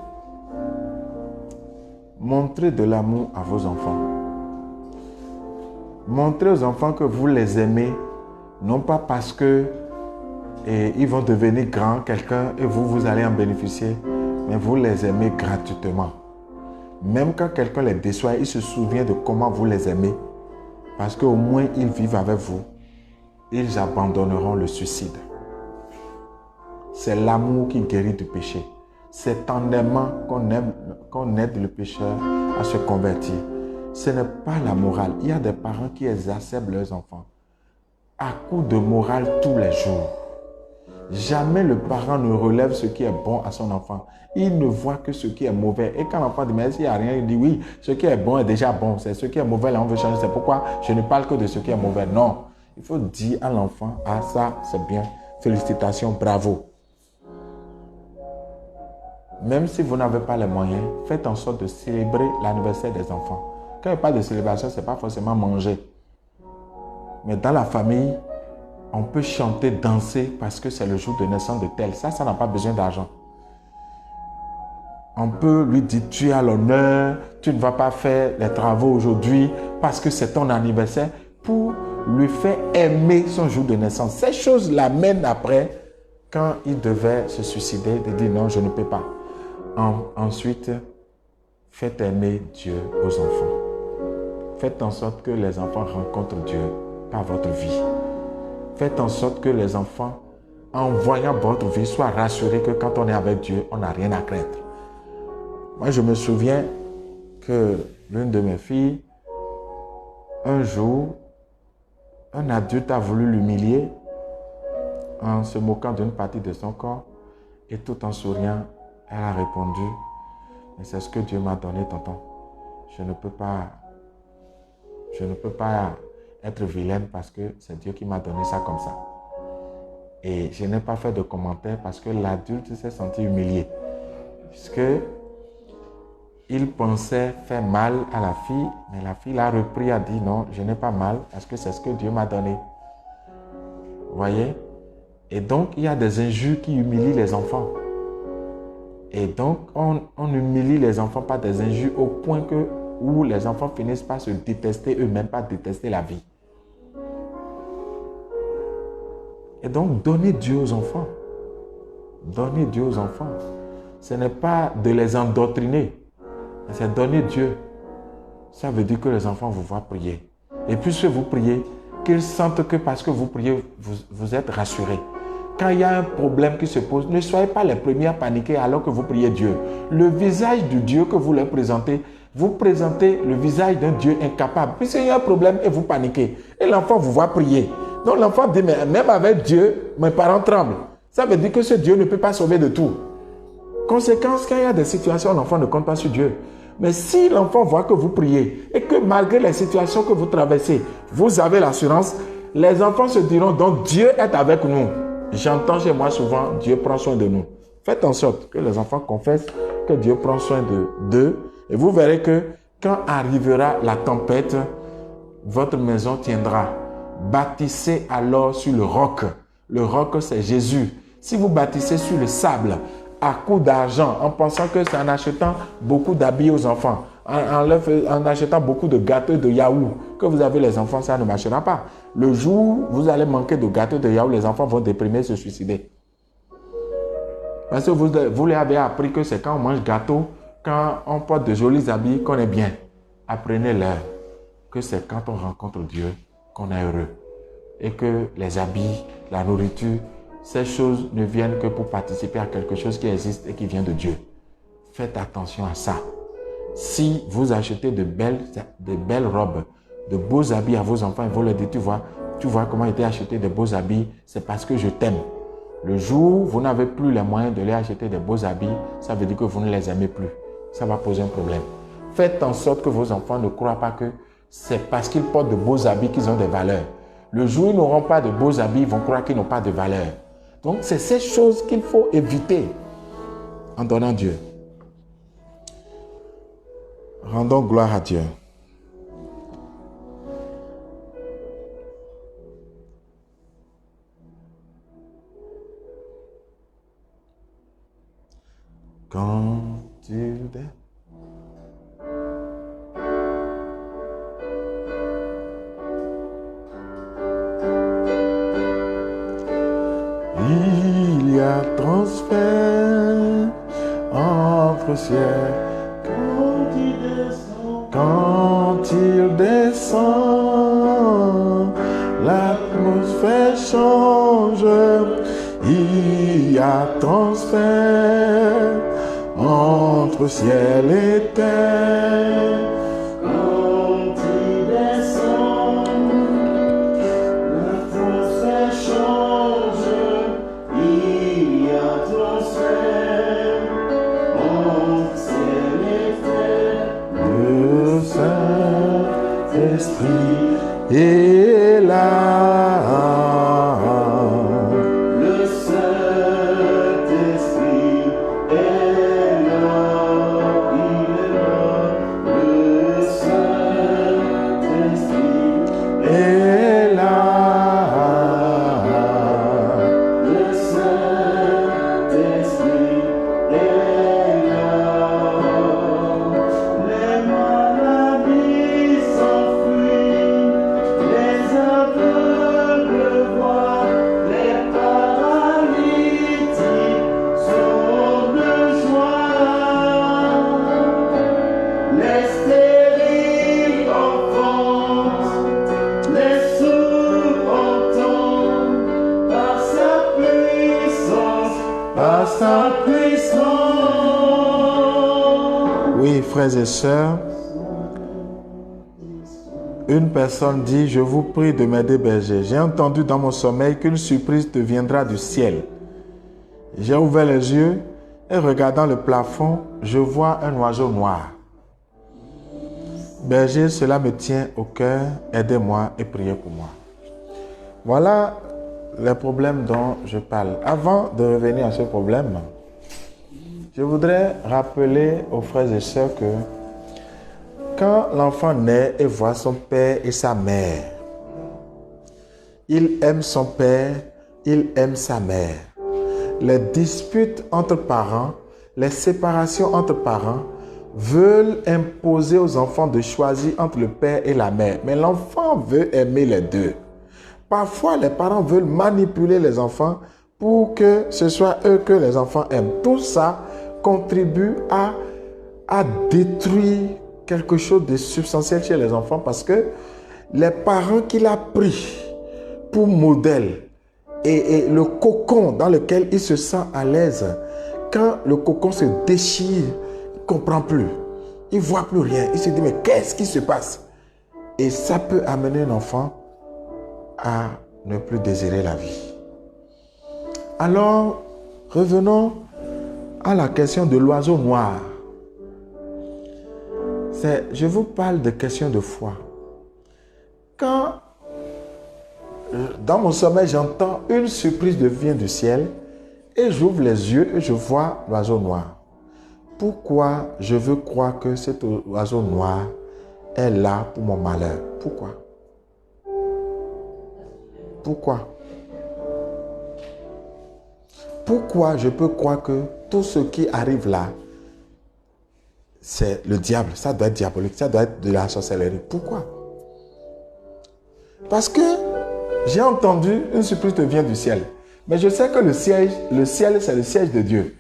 Montrez de l'amour à vos enfants. Montrez aux enfants que vous les aimez, non pas parce que ils vont devenir grands, quelqu'un, et vous allez en bénéficier, mais vous les aimez gratuitement. Même quand quelqu'un les déçoit, il se souvient de comment vous les aimez, parce qu'au moins ils vivent avec vous. Ils abandonneront le suicide. C'est l'amour qui guérit du péché. C'est en aimant qu'on aide le pécheur à se convertir. Ce n'est pas la morale. Il y a des parents qui exacerbent leurs enfants à coup de morale tous les jours. Jamais le parent ne relève ce qui est bon à son enfant. Il ne voit que ce qui est mauvais. Et quand l'enfant dit, mais s'il n'y a rien, il dit, oui, ce qui est bon est déjà bon. C'est ce qui est mauvais, là, on veut changer. C'est pourquoi je ne parle que de ce qui est mauvais. Non. Il faut dire à l'enfant, ah ça, c'est bien. Félicitations, bravo. Même si vous n'avez pas les moyens, faites en sorte de célébrer l'anniversaire des enfants. Quand il n'y a pas de célébration, ce n'est pas forcément manger. Mais dans la famille, on peut chanter, danser parce que c'est le jour de naissance de tel. Ça n'a pas besoin d'argent. On peut lui dire, tu as l'honneur, tu ne vas pas faire les travaux aujourd'hui parce que c'est ton anniversaire, pour lui faire aimer son jour de naissance. Ces choses l'amènent après, quand il devait se suicider, de dire non, je ne peux pas. Ensuite, faites aimer Dieu aux enfants. Faites en sorte que les enfants rencontrent Dieu par votre vie. Faites en sorte que les enfants, en voyant votre vie, soient rassurés que quand on est avec Dieu, on n'a rien à craindre. Moi, je me souviens que l'une de mes filles, un jour, un adulte a voulu l'humilier en se moquant d'une partie de son corps et tout en souriant, elle a répondu, mais c'est ce que Dieu m'a donné, tonton. Je ne peux pas être vilaine parce que c'est Dieu qui m'a donné ça comme ça. Et je n'ai pas fait de commentaire parce que l'adulte s'est senti humilié. Puisque il pensait faire mal à la fille, mais la fille l'a repris, a dit non, je n'ai pas mal parce que c'est ce que Dieu m'a donné. Vous voyez? Et donc, il y a des injures qui humilient les enfants. Et donc, on humilie les enfants par des injures au point où les enfants finissent par se détester eux-mêmes, par détester la vie. Et donc, donnez Dieu aux enfants. Donnez Dieu aux enfants. Ce n'est pas de les endoctriner, mais c'est donner Dieu. Ça veut dire que les enfants vous voient prier. Et puisque vous priez, qu'ils sentent que parce que vous priez, vous êtes rassurés. Quand il y a un problème qui se pose, ne soyez pas les premiers à paniquer alors que vous priez Dieu. Le visage du Dieu que vous leur présentez, vous présentez le visage d'un Dieu incapable. Puisqu'il y a un problème et vous paniquez. Et l'enfant vous voit prier. Donc l'enfant dit, mais même avec Dieu, mes parents tremblent. Ça veut dire que ce Dieu ne peut pas sauver de tout. Conséquence, quand il y a des situations, l'enfant ne compte pas sur Dieu. Mais si l'enfant voit que vous priez et que malgré les situations que vous traversez, vous avez l'assurance, les enfants se diront, donc Dieu est avec nous. J'entends chez moi souvent, Dieu prend soin de nous. Faites en sorte que les enfants confessent que Dieu prend soin d'eux. Et vous verrez que quand arrivera la tempête, votre maison tiendra. Bâtissez alors sur le roc. Le roc, c'est Jésus. Si vous bâtissez sur le sable, à coup d'argent, en pensant que c'est en achetant beaucoup d'habits aux enfants, en achetant beaucoup de gâteaux de yaourt, que vous avez les enfants, ça ne marchera pas. Le jour où vous allez manquer de gâteaux de yaourt, les enfants vont déprimer, se suicider. Parce que vous leur avez appris que c'est quand on mange gâteau, quand on porte de jolis habits, qu'on est bien. Apprenez-leur que c'est quand on rencontre Dieu qu'on est heureux. Et que les habits, la nourriture, ces choses ne viennent que pour participer à quelque chose qui existe et qui vient de Dieu. Faites attention à ça. Si vous achetez de belles robes, de beaux habits à vos enfants, et vous leur dites, tu vois comment été acheté de beaux habits, c'est parce que je t'aime. Le jour où vous n'avez plus les moyens de leur acheter des beaux habits, ça veut dire que vous ne les aimez plus. Ça va poser un problème. Faites en sorte que vos enfants ne croient pas que c'est parce qu'ils portent de beaux habits qu'ils ont des valeurs. Le jour où ils n'auront pas de beaux habits, ils vont croire qu'ils n'ont pas de valeur. Donc, c'est ces choses qu'il faut éviter en donnant Dieu. Rendons gloire à Dieu. Quand il y a transfert entre ciel. Quand il descend, l'atmosphère change. Il y a transfert entre ciel et terre. Quand il descend, l'atmosphère change. Il y a transfert entre ciel et terre. Le Saint-Esprit est là. Frères et sœurs, Une personne dit, je vous prie de m'aider, berger. J'ai entendu dans mon sommeil qu'une surprise te viendra du ciel. J'ai ouvert les yeux et regardant le plafond, je vois un oiseau noir. Berger, cela me tient au cœur. Aidez-moi et priez pour moi. Voilà les problèmes dont je parle. Avant de revenir à ce problème, je voudrais rappeler aux frères et sœurs que quand l'enfant naît et voit son père et sa mère, il aime son père, il aime sa mère. Les disputes entre parents, les séparations entre parents veulent imposer aux enfants de choisir entre le père et la mère. Mais l'enfant veut aimer les deux. Parfois, les parents veulent manipuler les enfants pour que ce soit eux que les enfants aiment. Tout ça contribue à détruire quelque chose de substantiel chez les enfants parce que les parents qu'il a pris pour modèle et le cocon dans lequel il se sent à l'aise, quand le cocon se déchire, il ne comprend plus. Il ne voit plus rien. Il se dit, mais qu'est-ce qui se passe? Et ça peut amener un enfant à ne plus désirer la vie. Alors, revenons à la question de l'oiseau noir. Je vous parle de question de foi. Quand, dans mon sommeil, j'entends une surprise vient du ciel et j'ouvre les yeux et je vois l'oiseau noir. Pourquoi je veux croire que cet oiseau noir est là pour mon malheur? Pourquoi? Pourquoi? Pourquoi je peux croire que tout ce qui arrive là, c'est le diable? Ça doit être diabolique, ça doit être de la sorcellerie. Pourquoi? Parce que j'ai entendu une surprise te vient du ciel. Mais je sais que le ciel, c'est le siège de Dieu.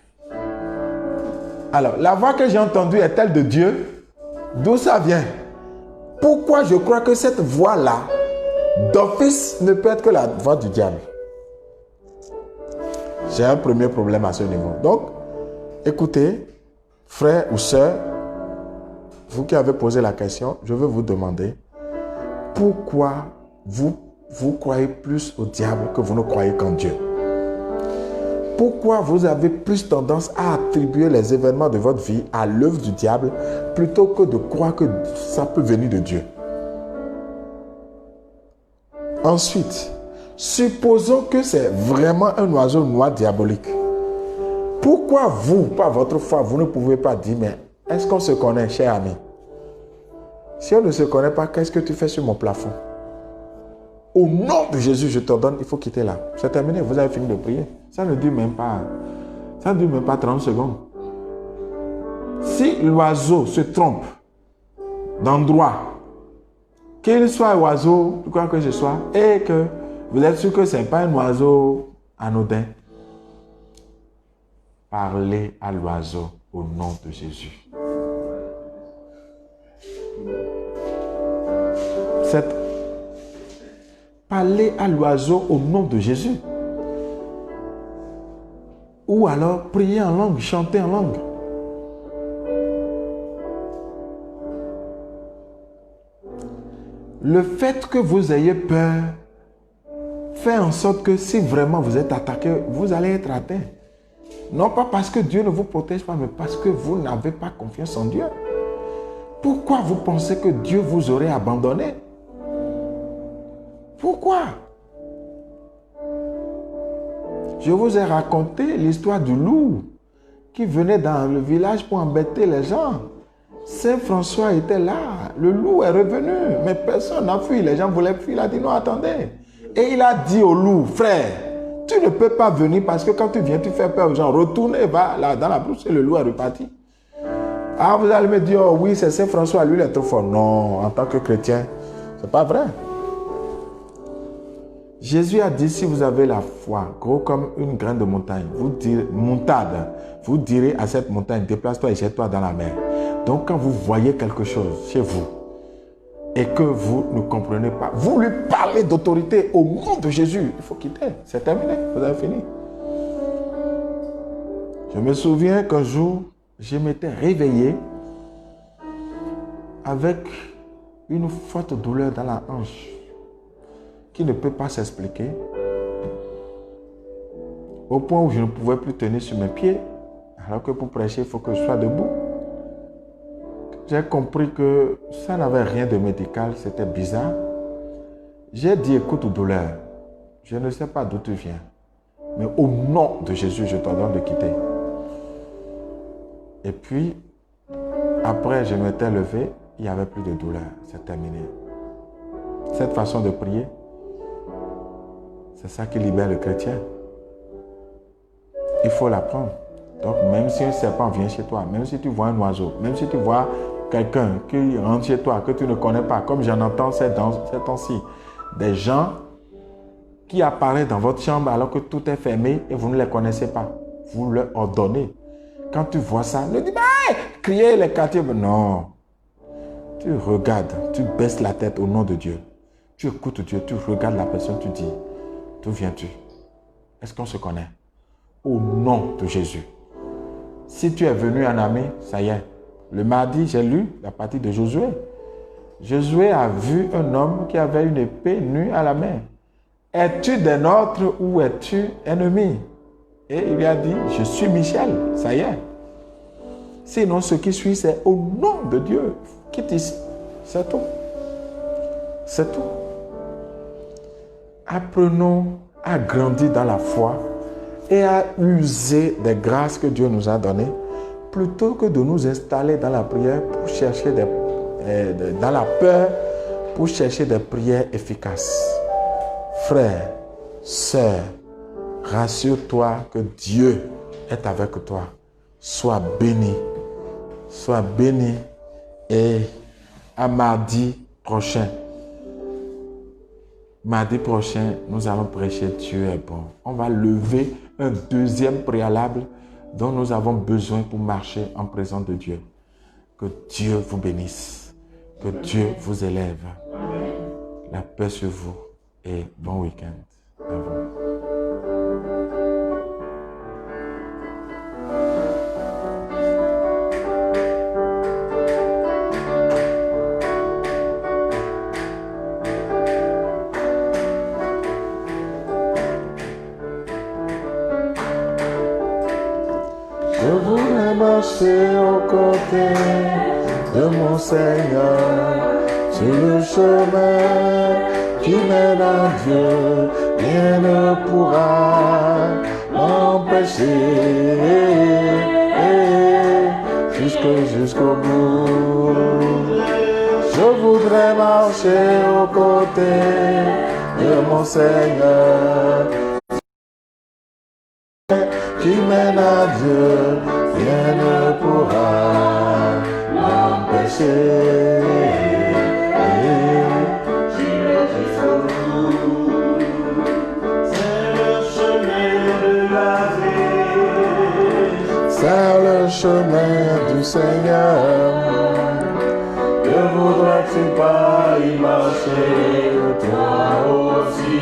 Alors, la voix que j'ai entendue est-elle de Dieu? D'où ça vient? Pourquoi je crois que cette voix-là, d'office, ne peut être que la voix du diable? J'ai un premier problème à ce niveau. Donc, écoutez, frères ou sœurs, vous qui avez posé la question, je veux vous demander pourquoi vous croyez plus au diable que vous ne croyez qu'en Dieu? Pourquoi vous avez plus tendance à attribuer les événements de votre vie à l'œuvre du diable plutôt que de croire que ça peut venir de Dieu? Ensuite, supposons que c'est vraiment un oiseau noir diabolique. Pourquoi vous, par votre foi, vous ne pouvez pas dire, mais est-ce qu'on se connaît, cher ami? Si on ne se connaît pas, qu'est-ce que tu fais sur mon plafond? Au nom de Jésus, je t'ordonne, il faut quitter là. C'est terminé, vous avez fini de prier. Ça ne dure même pas 30 secondes. Si l'oiseau se trompe d'endroit, qu'il soit oiseau, quoi que ce soit, et que vous êtes sûr que ce n'est pas un oiseau anodin, parlez à l'oiseau au nom de Jésus. Parlez à l'oiseau au nom de Jésus. Ou alors priez en langue, chantez en langue. Le fait que vous ayez peur fait en sorte que si vraiment vous êtes attaqué, vous allez être atteint. Non pas parce que Dieu ne vous protège pas, mais parce que vous n'avez pas confiance en Dieu. Pourquoi vous pensez que Dieu vous aurait abandonné? Pourquoi? Je vous ai raconté l'histoire du loup qui venait dans le village pour embêter les gens. Saint François était là. Le loup est revenu, mais personne n'a fui. Les gens voulaient fuir. Il a dit non, attendez. Et il a dit au loup, frère, tu ne peux pas venir parce que quand tu viens, tu fais peur aux gens. Retourne et va là dans la brousse et le loup est reparti. Ah, vous allez me dire, oh oui, c'est Saint François, lui il est trop fort. Non, en tant que chrétien, c'est pas vrai. Jésus a dit, si vous avez la foi, gros comme une graine de montagne, vous direz à cette montagne, déplace-toi et jette-toi dans la mer. Donc quand vous voyez quelque chose chez vous et que vous ne comprenez pas, vous lui parlez d'autorité au nom de Jésus. Il faut quitter, c'est terminé, vous avez fini. Je me souviens qu'un jour, je m'étais réveillé avec une forte douleur dans la hanche qui ne peut pas s'expliquer, au point où je ne pouvais plus tenir sur mes pieds, alors que pour prêcher, il faut que je sois debout. J'ai compris que ça n'avait rien de médical, c'était bizarre. J'ai dit, écoute douleur, je ne sais pas d'où tu viens, mais au nom de Jésus, je t'ordonne de quitter. Et puis, après, je m'étais levé, il n'y avait plus de douleur, c'est terminé. Cette façon de prier, c'est ça qui libère le chrétien. Il faut l'apprendre. Donc, même si un serpent vient chez toi, même si tu vois un oiseau, même si tu vois quelqu'un qui rentre chez toi, que tu ne connais pas, comme j'en entends ces temps-ci, des gens qui apparaissent dans votre chambre alors que tout est fermé et vous ne les connaissez pas. Vous leur ordonnez. Quand tu vois ça, ne dis pas, hey, criez les quartiers. Non. Tu regardes, tu baisses la tête au nom de Dieu. Tu écoutes Dieu, tu regardes la personne, tu dis, d'où viens-tu? Est-ce qu'on se connaît? Au nom de Jésus. Si tu es venu en ami, ça y est. Le mardi, j'ai lu la partie de Josué. Josué a vu un homme qui avait une épée nue à la main. Es-tu des nôtres ou es-tu ennemi? Et il lui a dit, je suis Michel, ça y est. Sinon, ce qui suit, c'est au nom de Dieu. Quitte ici. C'est tout. C'est tout. Apprenons à grandir dans la foi et à user des grâces que Dieu nous a données plutôt que de nous installer dans la prière pour chercher dans la peur pour chercher des prières efficaces. Frère, sœur, rassure-toi que Dieu est avec toi. Sois béni. Sois béni et à mardi prochain. Mardi prochain, nous allons prêcher Dieu est bon. On va lever un deuxième préalable dont nous avons besoin pour marcher en présence de Dieu. Que Dieu vous bénisse. Que Dieu vous élève. La paix sur vous et bon week-end à vous. Je voudrais marcher aux côtés de mon Seigneur sur le chemin qui mène à Dieu. Rien ne pourra m'empêcher jusqu'au bout. Je voudrais marcher aux côtés de mon Seigneur qui mène à Dieu, rien ne pourra m'empêcher. J'irai jusqu'au bout, c'est le chemin de la vie. C'est le chemin du Seigneur. Ne voudrais-tu pas y marcher, toi aussi?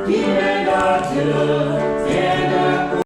Qui mène à Dieu, viens de